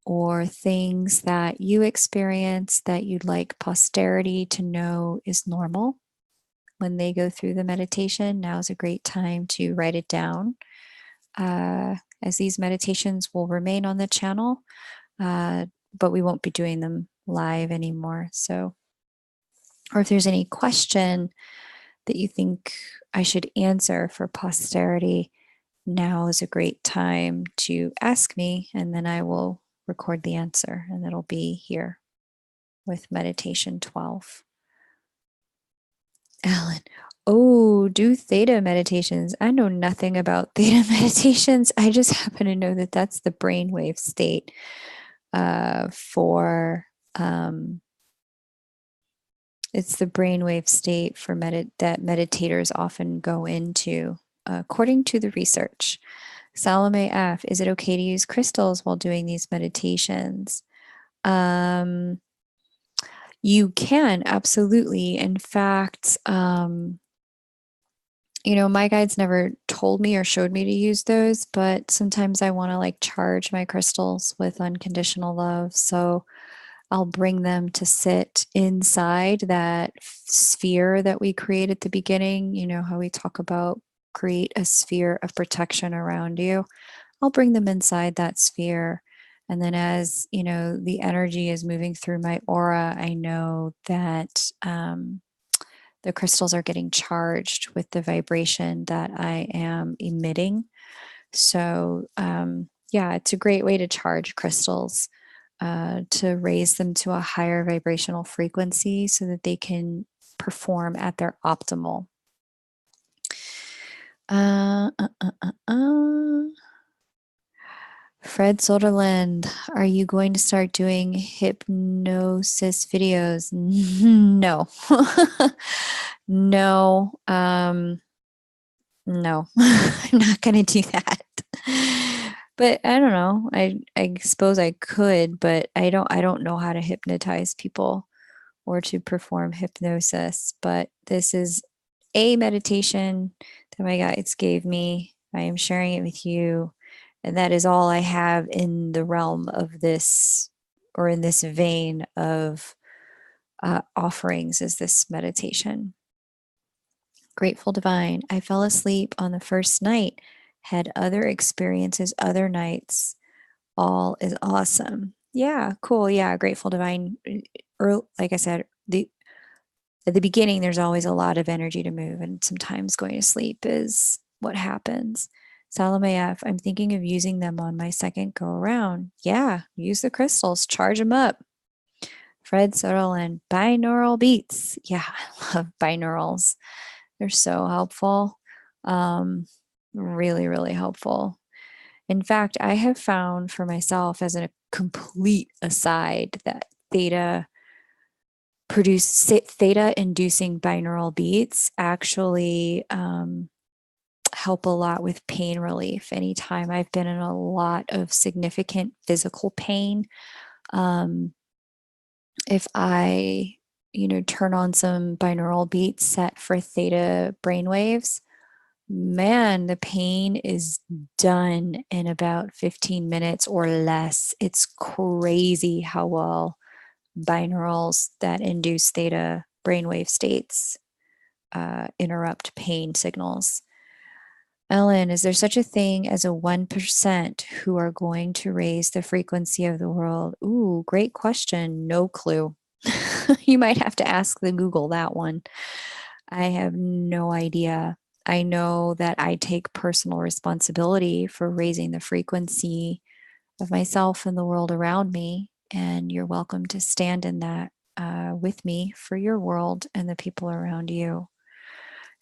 or things that you experience that you'd like posterity to know is normal when they go through the meditation? Now is a great time to write it down, as these meditations will remain on the channel, but we won't be doing them live anymore. So, or if there's any question that you think I should answer for posterity, now is a great time to ask me, and then I will record the answer, and it'll be here with meditation 12. Alan, oh, do theta meditations. I know nothing about theta meditations. I just happen to know that that's the brainwave state for it's the brainwave state for that meditators often go into, according to the research. Salome F, is it okay to use crystals while doing these meditations? You can, absolutely. In fact, my guides never told me or showed me to use those, but sometimes I want to like charge my crystals with unconditional love. So I'll bring them to sit inside that sphere that we create at the beginning. You know how we talk about create a sphere of protection around you. I'll bring them inside that sphere. And then as, the energy is moving through my aura, I know that the crystals are getting charged with the vibration that I am emitting. So, yeah, it's a great way to charge crystals, to raise them to a higher vibrational frequency so that they can perform at their optimal. Fred Soderland, are you going to start doing hypnosis videos? No. No. No, I'm not going to do that. But I don't know. I suppose I could, but I don't know how to hypnotize people or to perform hypnosis. But this is a meditation that my guides gave me. I am sharing it with you. And that is all I have in the realm of this, or in this vein of offerings, is this meditation. Grateful Divine. I fell asleep on the first night, had other experiences other nights. All is awesome. Yeah, cool. Yeah, Grateful Divine. Like I said, at the beginning, there's always a lot of energy to move, and sometimes going to sleep is what happens. Salome F, I'm thinking of using them on my second go around. Yeah, use the crystals, charge them up. Fred Sutherland, binaural beats. Yeah, I love binaurals. They're so helpful. Really, really helpful. In fact, I have found for myself, as a complete aside, that theta inducing binaural beats actually help a lot with pain relief. Anytime I've been in a lot of significant physical pain, if I turn on some binaural beats set for theta brainwaves, man, the pain is done in about 15 minutes or less. It's crazy how well binaurals that induce theta brainwave states interrupt pain signals. Ellen, is there such a thing as a 1% who are going to raise the frequency of the world? Ooh, great question. No clue. You might have to ask the Google that one. I have no idea. I know that I take personal responsibility for raising the frequency of myself and the world around me. And you're welcome to stand in that with me for your world and the people around you.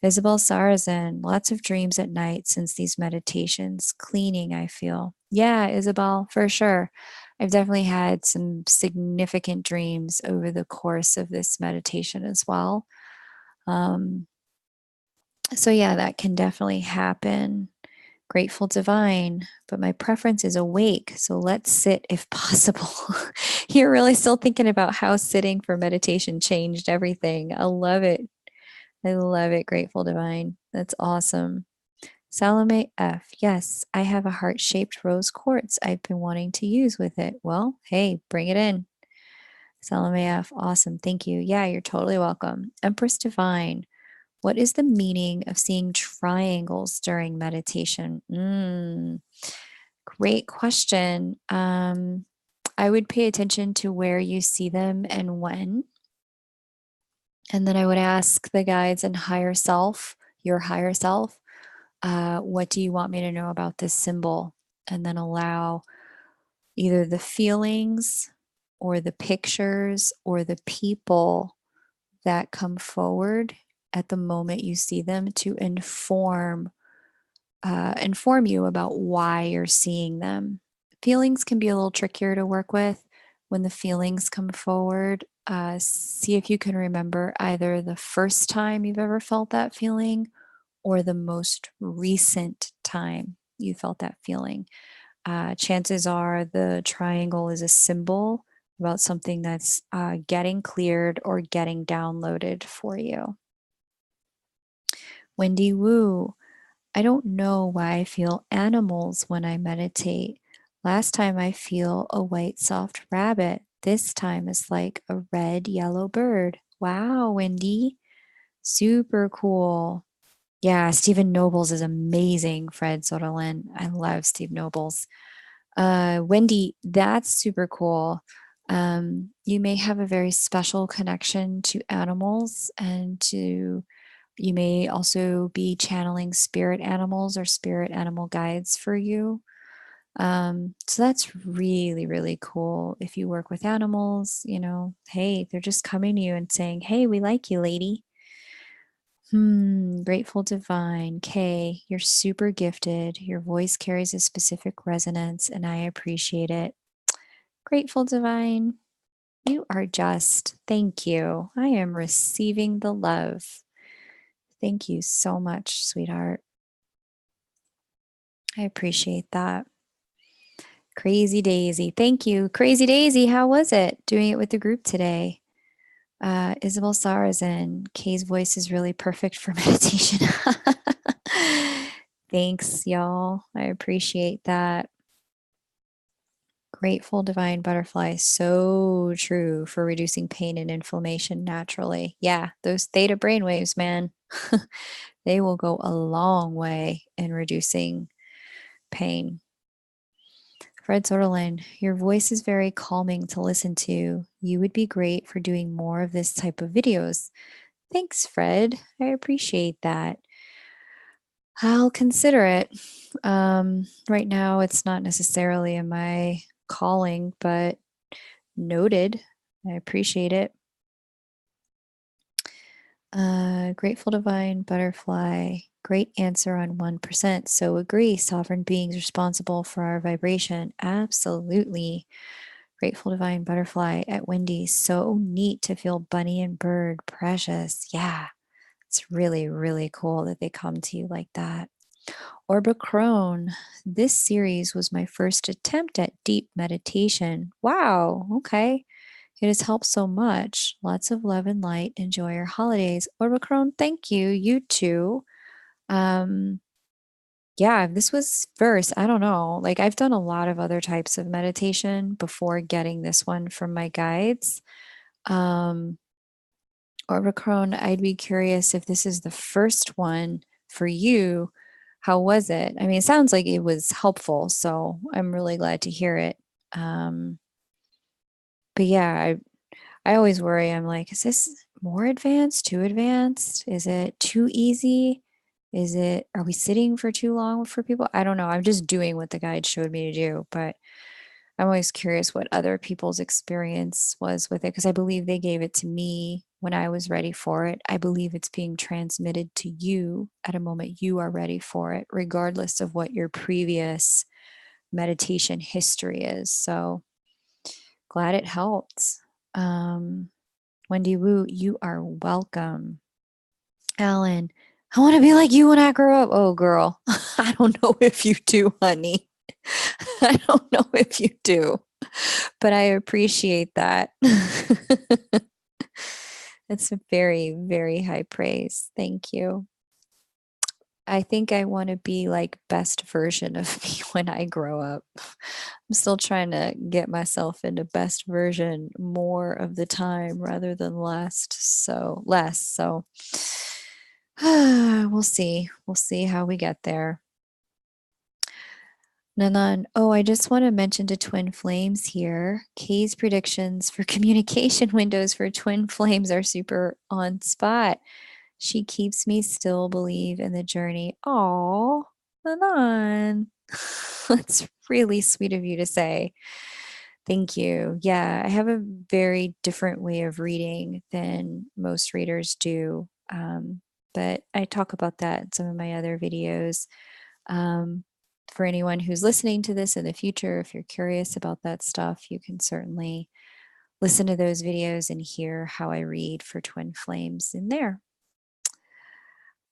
Isabel Sarazin, lots of dreams at night since these meditations. Cleaning, I feel. Yeah, Isabel, for sure. I've definitely had some significant dreams over the course of this meditation as well. So, yeah, that can definitely happen. Grateful Divine, but my preference is awake. So let's sit if possible. You're really still thinking about how sitting for meditation changed everything. I love it. I love it, Grateful Divine. That's awesome. Salome F. Yes, I have a heart shaped rose quartz I've been wanting to use with it. Well, hey, bring it in. Salome F. Awesome. Thank you. Yeah, you're totally welcome. Empress Divine. What is the meaning of seeing triangles during meditation? Great question. I would pay attention to where you see them and when. And then I would ask the guides and higher self, your higher self, what do you want me to know about this symbol? And then allow either the feelings or the pictures or the people that come forward at the moment you see them to inform you about why you're seeing them. Feelings can be a little trickier to work with. When the feelings come forward, see if you can remember either the first time you've ever felt that feeling or the most recent time you felt that feeling. Chances are the triangle is a symbol about something that's getting cleared or getting downloaded for you. Wendy Wu, I don't know why I feel animals when I meditate. Last time I feel a white soft rabbit. This time it's like a red yellow bird. Wow, Wendy. Super cool. Yeah, Stephen Nobles is amazing, Fred Soderlin. I love Steve Nobles. Wendy, that's super cool. You may have a very special connection to animals and you may also be channeling spirit animals or spirit animal guides for you. So that's really, really cool. If you work with animals, hey, they're just coming to you and saying, hey, we like you, lady. Grateful Divine. Kay, you're super gifted. Your voice carries a specific resonance, and I appreciate it. Grateful Divine, you are just. Thank you. I am receiving the love. Thank you so much, sweetheart. I appreciate that. Crazy Daisy. Thank you. Crazy Daisy, how was it doing it with the group today? Isabel Sarazin, Kay's voice is really perfect for meditation. Thanks, y'all. I appreciate that. Grateful divine butterfly, so true for reducing pain and inflammation naturally. Yeah, those theta brainwaves, man, they will go a long way in reducing pain. Fred Soderlin, your voice is very calming to listen to. You would be great for doing more of this type of videos. Thanks, Fred. I appreciate that. I'll consider it. Right now, it's not necessarily in my calling, but noted. I appreciate it. Grateful Divine Butterfly. Great answer on 1%. So agree, sovereign beings responsible for our vibration. Absolutely. Grateful Divine Butterfly at Wendy's. So neat to feel bunny and bird. Precious. Yeah. It's really, really cool that they come to you like that. Orba Crone. This series was my first attempt at deep meditation. Wow. Okay. It has helped so much. Lots of love and light. Enjoy your holidays. Orba Crone, thank you. You too. Um, yeah, this was first. I don't know. Like I've done a lot of other types of meditation before getting this one from my guides. Um, Oricron, I'd be curious if this is the first one for you. How was it? I mean, it sounds like it was helpful, so I'm really glad to hear it. Um, but yeah, I always worry. I'm like, is this more advanced, too advanced? Is it too easy? Are we sitting for too long for people? I don't know. I'm just doing what the guide showed me to do, but I'm always curious what other people's experience was with it because I believe they gave it to me when I was ready for it. I believe it's being transmitted to you at a moment you are ready for it, regardless of what your previous meditation history is. So glad it helped. Um, Wendy Wu, you are welcome. Alan, I want to be like you when I grow up. Oh, girl, I don't know if you do, honey. I don't know if you do, but I appreciate that. It's a very, very high praise. Thank you. I think I want to be like best version of me when I grow up. I'm still trying to get myself into best version more of the time rather than less. So we'll see. We'll see how we get there. Nanan, oh, I just want to mention to Twin Flames here. Kay's predictions for communication windows for Twin Flames are super on spot. She keeps me still believe in the journey. Oh, Nanan. That's really sweet of you to say. Thank you. Yeah, I have a very different way of reading than most readers do. But I talk about that in some of my other videos. Um, for anyone who's listening to this in the future, if you're curious about that stuff, you can certainly listen to those videos and hear how I read for twin flames in there.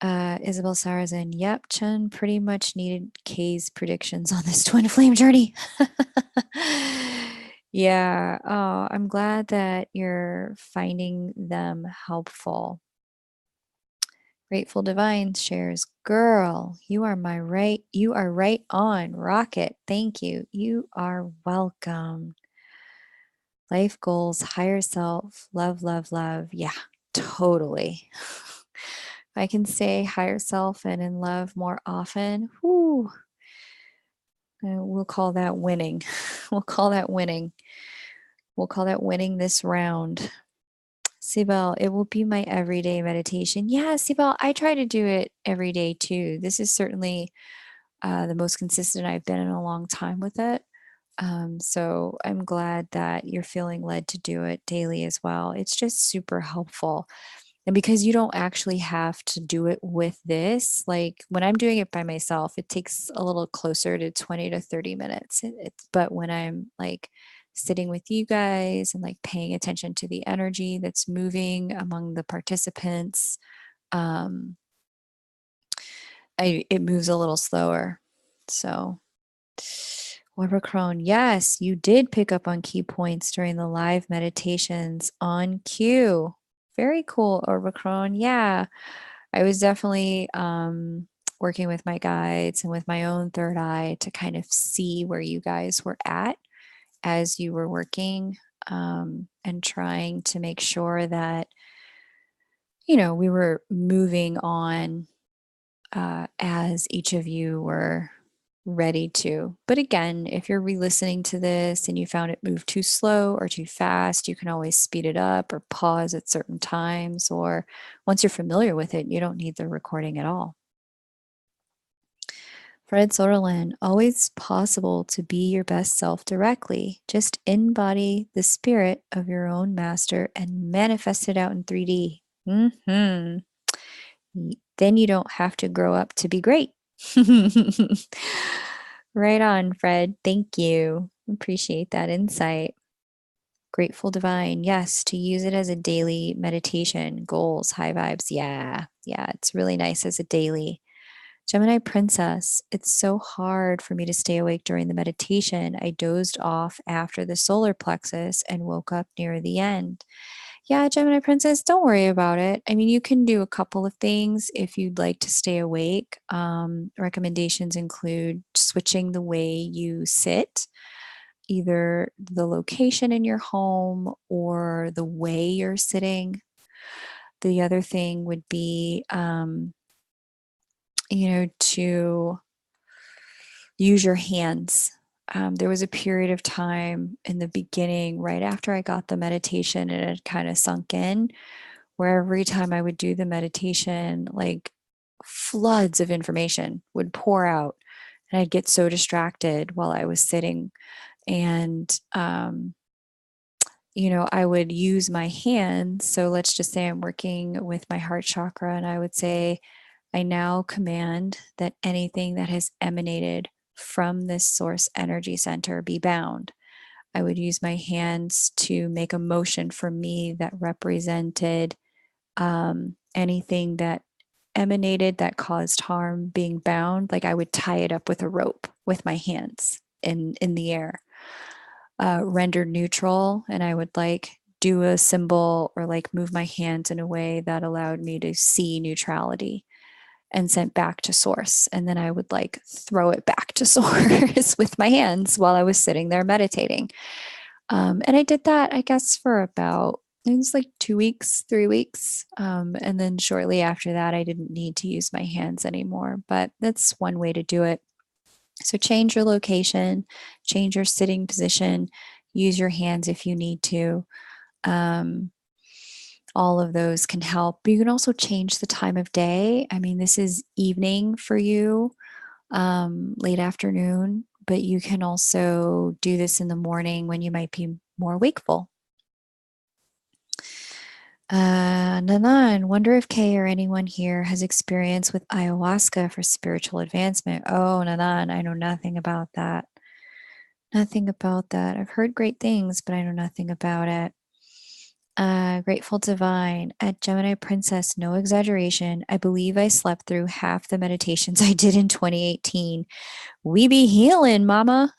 Isabel Sarazin, yep, Chen pretty much needed Kay's predictions on this twin flame journey. Yeah, oh, I'm glad that you're finding them helpful. Grateful Divine shares, girl, you are right on. Rocket. Thank you. You are welcome. Life goals, higher self, love, love, love. Yeah, totally. If I can say higher self and in love more often, whoo, we'll call that winning. We'll call that winning. We'll call that winning this round. Sibel, it will be my everyday meditation. Yeah, Sibel, I try to do it every day too. This is certainly the most consistent I've been in a long time with it. So I'm glad that you're feeling led to do it daily as well. It's just super helpful. And because you don't actually have to do it with this, like when I'm doing it by myself, it takes a little closer to 20 to 30 minutes. But when I'm like sitting with you guys and like paying attention to the energy that's moving among the participants, um, it moves a little slower. So Orbicron, yes, you did pick up on key points during the live meditations on cue. Very cool, Orbicron. Yeah, I was definitely working with my guides and with my own third eye to kind of see where you guys were at as you were working, and trying to make sure that, we were moving on as each of you were ready to. But again, if you're re listening to this and you found it moved too slow or too fast, you can always speed it up or pause at certain times. Or once you're familiar with it, you don't need the recording at all. Fred Soderlin, always possible to be your best self directly. Just embody the spirit of your own master and manifest it out in 3D. Mm-hmm. Then you don't have to grow up to be great. Right on, Fred. Thank you. Appreciate that insight. Grateful Divine. Yes, to use it as a daily meditation. Goals, high vibes. Yeah. Yeah. It's really nice as a daily. Gemini Princess. It's so hard for me to stay awake during the meditation. I dozed off after the solar plexus and woke up near the end. Yeah, Gemini Princess, don't worry about it. I mean, you can do a couple of things if you'd like to stay awake. Recommendations include switching the way you sit, either the location in your home or the way you're sitting. The other thing would be, to use your hands. There was a period of time in the beginning, right after I got the meditation, and it had kind of sunk in, where every time I would do the meditation, like floods of information would pour out. And I'd get so distracted while I was sitting. And, I would use my hands. So let's just say I'm working with my heart chakra, and I would say, I now command that anything that has emanated from this source energy center be bound. I would use my hands to make a motion for me that represented anything that emanated that caused harm being bound. Like I would tie it up with a rope with my hands in the air, rendered neutral, and I would like do a symbol or like move my hands in a way that allowed me to see neutrality and sent back to source. And then I would like throw it back to source with my hands while I was sitting there meditating. And I did that, I guess, for about, it was like 2 weeks, 3 weeks. And then shortly after that, I didn't need to use my hands anymore. But that's one way to do it. So change your location, change your sitting position, use your hands if you need to. Um, all of those can help. But you can also change the time of day. I mean, this is evening for you, late afternoon, but you can also do this in the morning when you might be more wakeful. Nanan, wonder if Kay or anyone here has experience with ayahuasca for spiritual advancement. Oh, Nanan, I know nothing about that. Nothing about that. I've heard great things, but I know nothing about it. Grateful Divine, at Gemini Princess, no exaggeration. I believe I slept through half the meditations I did in 2018. We be healing, mama.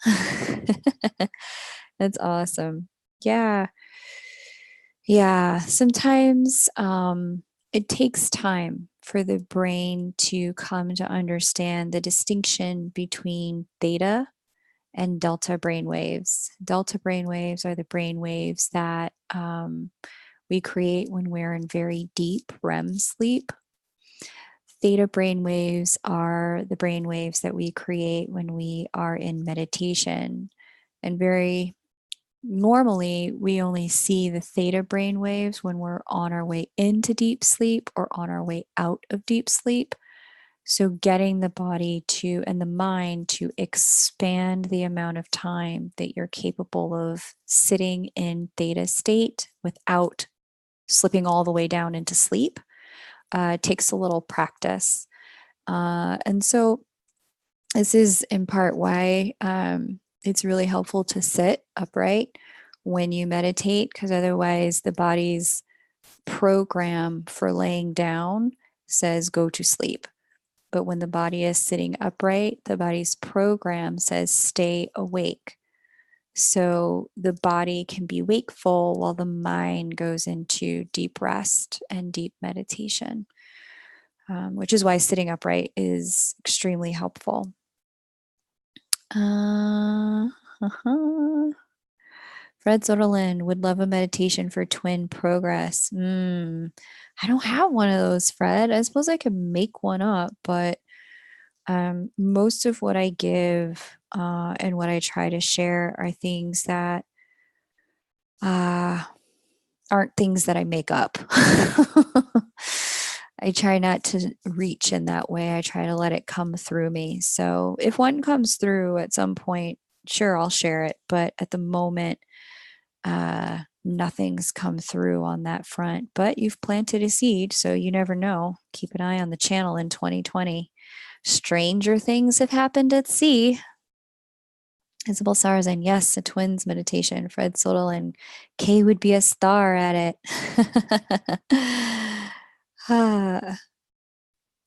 That's awesome. Yeah. Yeah. Sometimes it takes time for the brain to come to understand the distinction between theta and delta brain waves. Delta brain waves are the brain waves that we create when we're in very deep REM sleep. Theta brain waves are the brain waves that we create when we are in meditation. And very normally, we only see the theta brain waves when we're on our way into deep sleep or on our way out of deep sleep. So, getting the body to and the mind to expand the amount of time that you're capable of sitting in theta state without slipping all the way down into sleep takes a little practice. And so, this is in part why it's really helpful to sit upright when you meditate, because otherwise, the body's program for laying down says go to sleep. But when the body is sitting upright, the body's program says stay awake. So the body can be wakeful while the mind goes into deep rest and deep meditation, which is why sitting upright is extremely helpful. Fred Soderlin would love a meditation for twin progress. I don't have one of those, Fred. I suppose I could make one up, but most of what I give and what I try to share are things that aren't things that I make up. I try not to reach in that way. I try to let it come through me. So if one comes through at some point, sure, I'll share it. But at the moment, nothing's come through on that front. But you've planted a seed, so you never know. Keep an eye on the channel in 2020. Stranger things have happened at sea. Isabel Sarazan, yes, a twins meditation. Fred Sodal and Kay would be a star at it.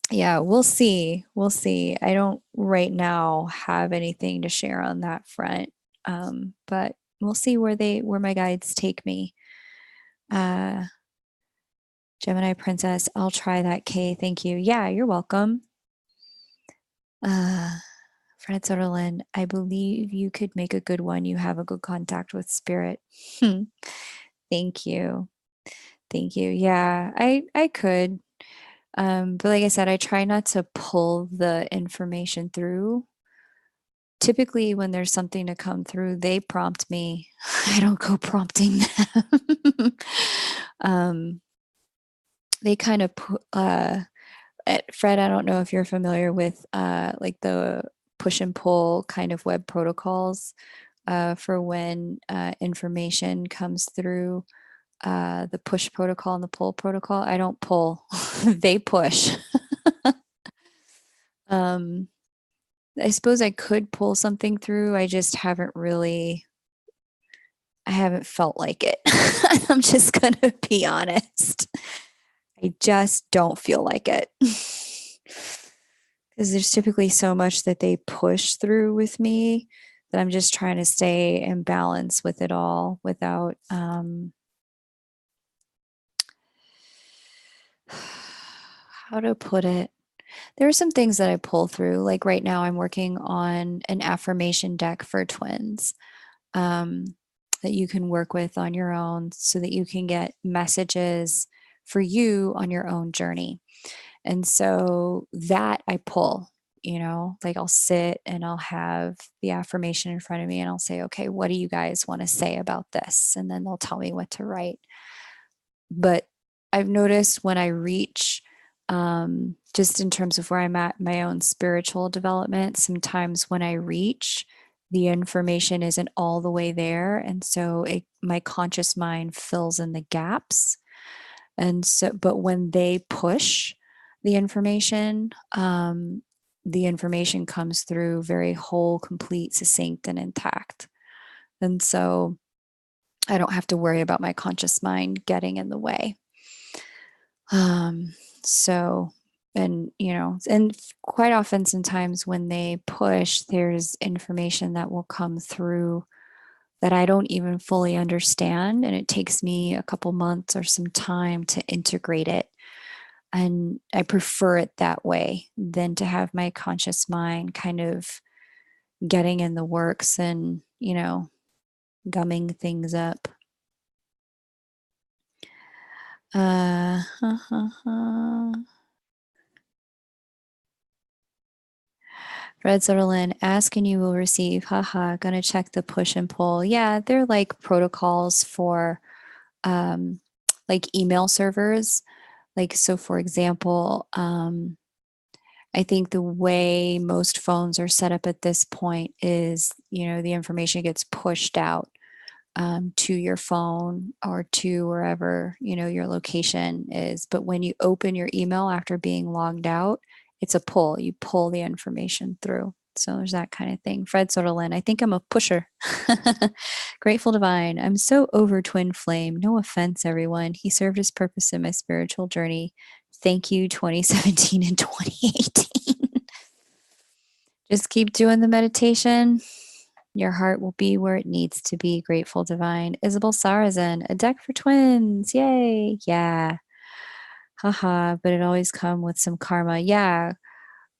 Yeah, we'll see. We'll see. I don't right now have anything to share on that front, but we'll see where my guides take me. Gemini Princess, I'll try that, Kay. Thank you. Yeah, you're welcome. Fred Soderlin, I believe you could make a good one. You have a good contact with spirit. Thank you. Thank you. Yeah, I could. But like I said, I try not to pull the information through. Typically, when there's something to come through, they prompt me. I don't go prompting them. They kind of Fred, I don't know if you're familiar with like the push and pull kind of web protocols for when information comes through. The push protocol and the pull protocol. I don't pull, they push. I suppose I could pull something through. I just haven't I haven't felt like it. I'm just going to be honest. I just don't feel like it. Because there's typically so much that they push through with me that I'm just trying to stay in balance with it all without how to put it. There are some things that I pull through. Like right now, I'm working on an affirmation deck for twins that you can work with on your own so that you can get messages for you on your own journey. And so that I pull, like I'll sit and I'll have the affirmation in front of me and I'll say, okay, what do you guys want to say about this? And then they'll tell me what to write. But I've noticed when I reach, just in terms of where I'm at my own spiritual development, sometimes when I reach, the information isn't all the way there. And so my conscious mind fills in the gaps. And so, but when they push the information comes through very whole, complete, succinct, and intact. And so I don't have to worry about my conscious mind getting in the way. So, and quite often sometimes when they push, there's information that will come through that I don't even fully understand. And it takes me a couple months or some time to integrate it. And I prefer it that way than to have my conscious mind kind of getting in the works and, gumming things up. Fred Soderlin, ask and you will receive. Haha, gonna check the push and pull. Yeah, they're like protocols for like email servers. Like, so for example, I think the way most phones are set up at this point is, the information gets pushed out to your phone or to wherever, your location is. But when you open your email after being logged out, it's a pull. You pull the information through. So there's that kind of thing. Fred Soderlin, I think I'm a pusher. Grateful Divine, I'm so over Twin Flame. No offense, everyone. He served his purpose in my spiritual journey. Thank you, 2017 and 2018. Just keep doing the meditation. Your heart will be where it needs to be. Grateful Divine. Isabel Sarazin, a deck for twins. Yay. Yeah. Haha. But it always come with some karma. Yeah.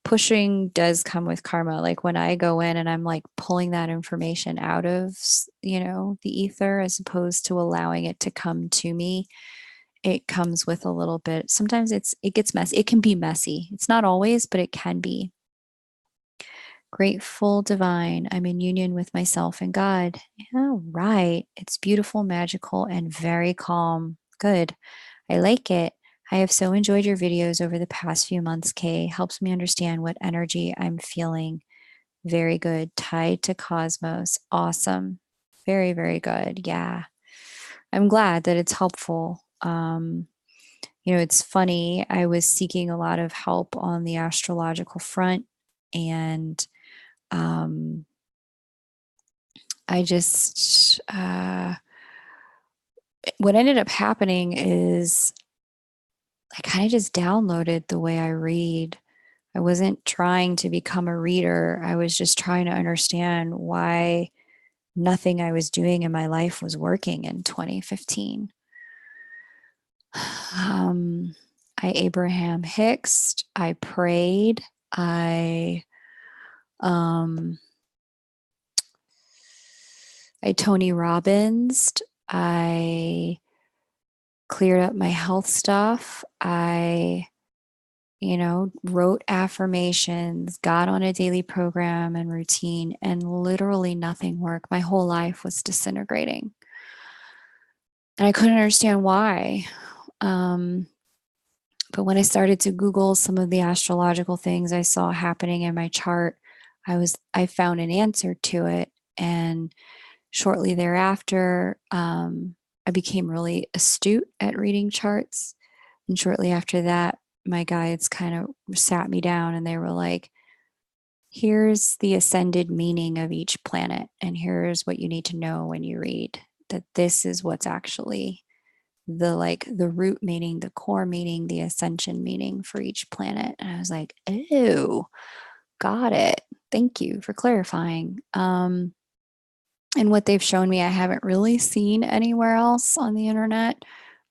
Pushing does come with karma. Like when I go in and I'm like pulling that information out of, the ether as opposed to allowing it to come to me, it comes with a little bit. Sometimes it gets messy. It can be messy. It's not always, but it can be. Grateful Divine. I'm in union with myself and God. Yeah, right. It's beautiful, magical, and very calm. Good. I like it. I have so enjoyed your videos over the past few months, Kay. Helps me understand what energy I'm feeling. Very good. Tied to cosmos. Awesome. Very, very good. Yeah. I'm glad that it's helpful. It's funny. I was seeking a lot of help on the astrological front, and um, I just, what ended up happening is I kind of just downloaded the way I read. I wasn't trying to become a reader. I was just trying to understand why nothing I was doing in my life was working in 2015. I Abraham Hicksed. I prayed. Um, I Tony Robbins. I cleared up my health stuff. I wrote affirmations, got on a daily program and routine, and literally nothing worked. My whole life was disintegrating. And I couldn't understand why. But when I started to Google some of the astrological things I saw happening in my chart, I found an answer to it. And shortly thereafter, I became really astute at reading charts. And shortly after that, my guides kind of sat me down and they were like, here's the ascended meaning of each planet. And here's what you need to know when you read that this is what's actually the root meaning, the core meaning, the ascension meaning for each planet. And I was like, oh, got it. Thank you for clarifying. And what they've shown me, I haven't really seen anywhere else on the internet.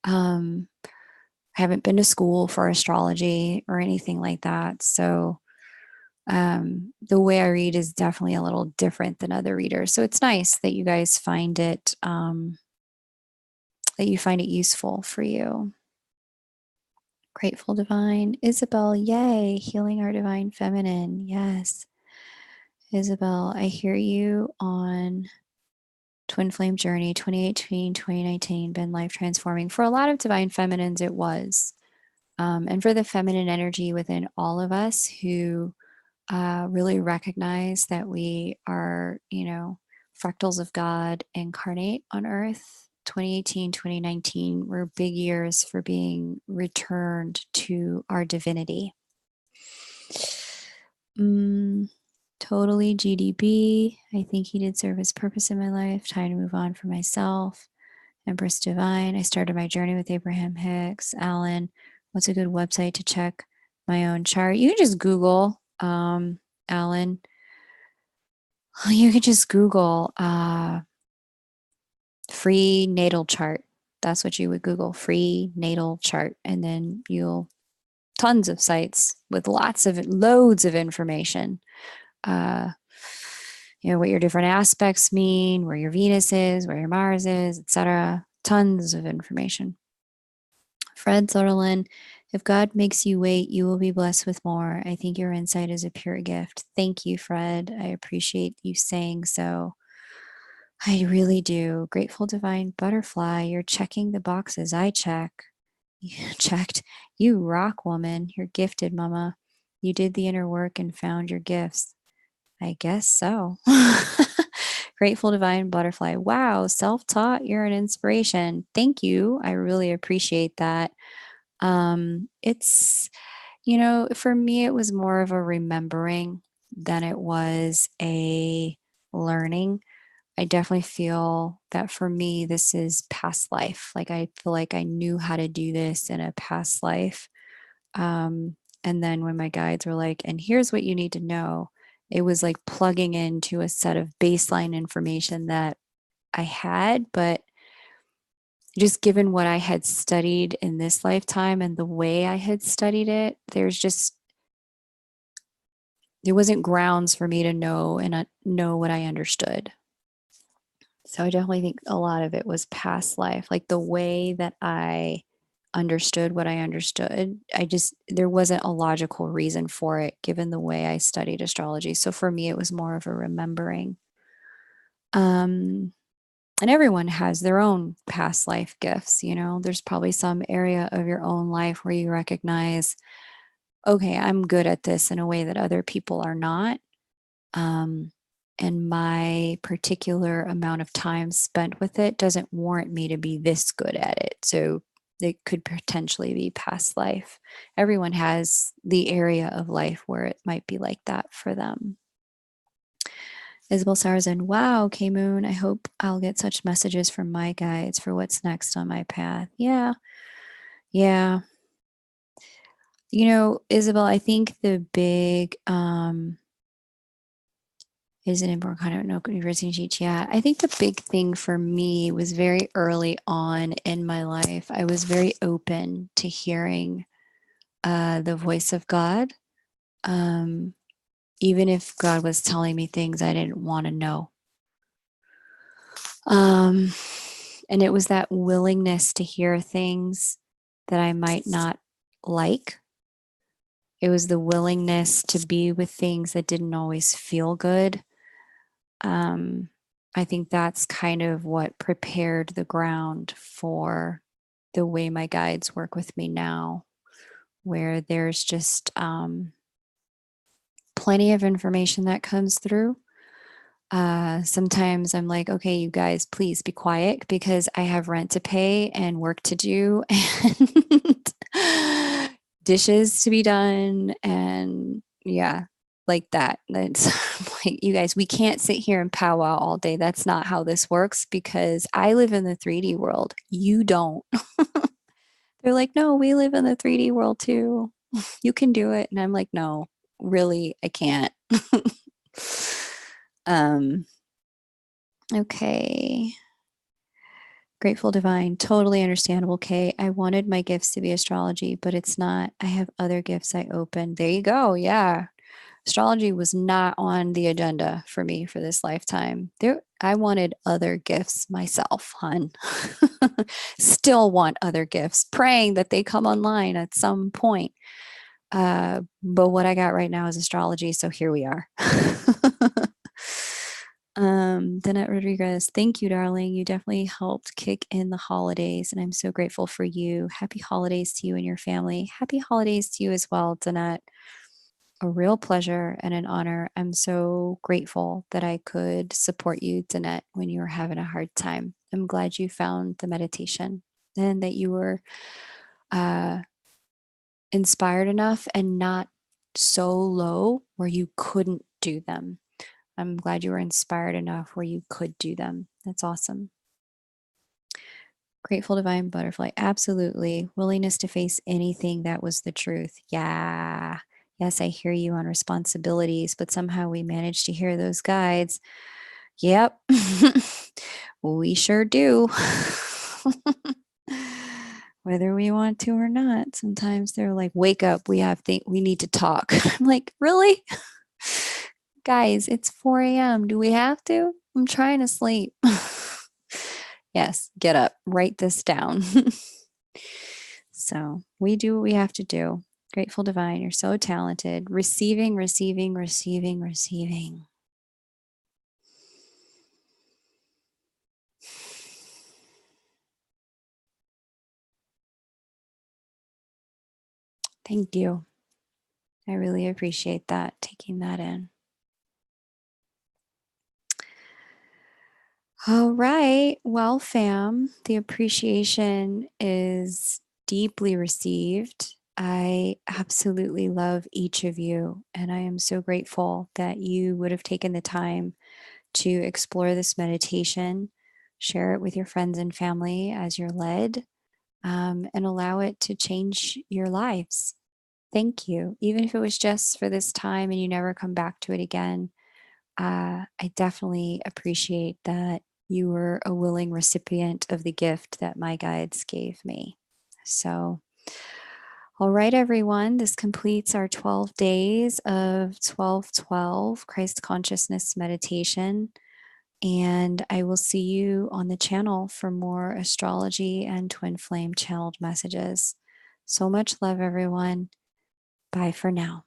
I haven't been to school for astrology or anything like that. So the way I read is definitely a little different than other readers. So it's nice that you guys find it useful for you. Grateful Divine. Isabel, yay. Healing our divine feminine. Yes. Isabel, I hear you on Twin Flame Journey 2018, 2019, been life transforming. For a lot of divine feminines, it was. And for the feminine energy within all of us who really recognize that we are, fractals of God incarnate on earth. 2018, 2019 were big years for being returned to our divinity. Totally GDB. I think he did serve his purpose in my life. Time to move on for myself. Empress Divine. I started my journey with Abraham Hicks. Alan, what's a good website to check my own chart? You can just Google, Alan. You can just Google free natal chart. That's what you would Google, free natal chart. And then tons of sites with loads of information. What your different aspects mean, where your Venus is, where your Mars is, etc. Tons of information. Fred Sutherland, if God makes you wait, you will be blessed with more. I think your insight is a pure gift. Thank you, Fred. I appreciate you saying so. I really do. Grateful Divine Butterfly, you're checking the boxes I check. You checked. You rock, woman. You're gifted, mama. You did the inner work and found your gifts. I guess so. Grateful Divine Butterfly. Wow, self taught. You're an inspiration. Thank you. I really appreciate that. It's, for me, it was more of a remembering than it was a learning. I definitely feel that for me, this is past life. Like I feel like I knew how to do this in a past life. And then when my guides were like, and here's what you need to know, It was like plugging into a set of baseline information that I had, but just given what I had studied in this lifetime and the way I had studied it, there wasn't grounds for me to know and know what I understood. So I definitely think a lot of it was past life, like the way that I understood what I understood. There wasn't a logical reason for it given the way I studied astrology. So for me, it was more of a remembering. And everyone has their own past life gifts. There's probably some area of your own life where you recognize, okay, I'm good at this in a way that other people are not. Um, and my particular amount of time spent with it doesn't warrant me to be this good at it. So it could potentially be past life. Everyone has the area of life where it might be like that for them. Isabel Sarzan, wow, K Moon, I hope I'll get such messages from my guides for what's next on my path. Yeah. Yeah. Isabel, I think the big is an important kind of no university teach. Yeah. I think the big thing for me was very early on in my life. I was very open to hearing the voice of God. Even if God was telling me things I didn't want to know. And it was that willingness to hear things that I might not like. It was the willingness to be with things that didn't always feel good. I think that's kind of what prepared the ground for the way my guides work with me now, where there's just plenty of information that comes through. Sometimes I'm like, okay, you guys, please be quiet because I have rent to pay and work to do and dishes to be done. And yeah, like that. That's like, you guys, we can't sit here and powwow all day. That's not how this works because I live in the 3D world. You don't. They're like, no, we live in the 3D world too. You can do it. And I'm like, no, really, I can't. um, Okay. Grateful Divine. Totally understandable, Kay. I wanted my gifts to be astrology, but it's not. I have other gifts I opened. There you go. Yeah. Astrology was not on the agenda for me for this lifetime. I wanted other gifts myself, hun. Still want other gifts, praying that they come online at some point. But what I got right now is astrology, so here we are. Danette Rodriguez, thank you, darling. You definitely helped kick in the holidays, and I'm so grateful for you. Happy holidays to you and your family. Happy holidays to you as well, Danette. A real pleasure and an honor. I'm so grateful that I could support you, Danette, when you were having a hard time. I'm glad you found the meditation and that you were inspired enough and not so low where you couldn't do them. I'm glad you were inspired enough where you could do them. That's awesome. Grateful Divine Butterfly. Absolutely. Willingness to face anything that was the truth. Yeah. Yes, I hear you on responsibilities, but somehow we managed to hear those guides. Yep. We sure do. Whether we want to or not. Sometimes they're like, wake up, we need to talk. I'm like, really? Guys, it's 4 a.m. Do we have to? I'm trying to sleep. Yes, get up, write this down. So we do what we have to do. Grateful Divine, you're so talented. Receiving, receiving, receiving, receiving. Thank you. I really appreciate that, taking that in. All right. Well, fam, the appreciation is deeply received. I absolutely love each of you. And I am so grateful that you would have taken the time to explore this meditation, share it with your friends and family as you're led, and allow it to change your lives. thank you. Even if it was just for this time and you never come back to it again, I definitely appreciate that you were a willing recipient of the gift that my guides gave me. So, all right, everyone, this completes our 12 days of 1212 Christ consciousness meditation. And I will see you on the channel for more astrology and twin flame channeled messages. So much love, everyone. Bye for now.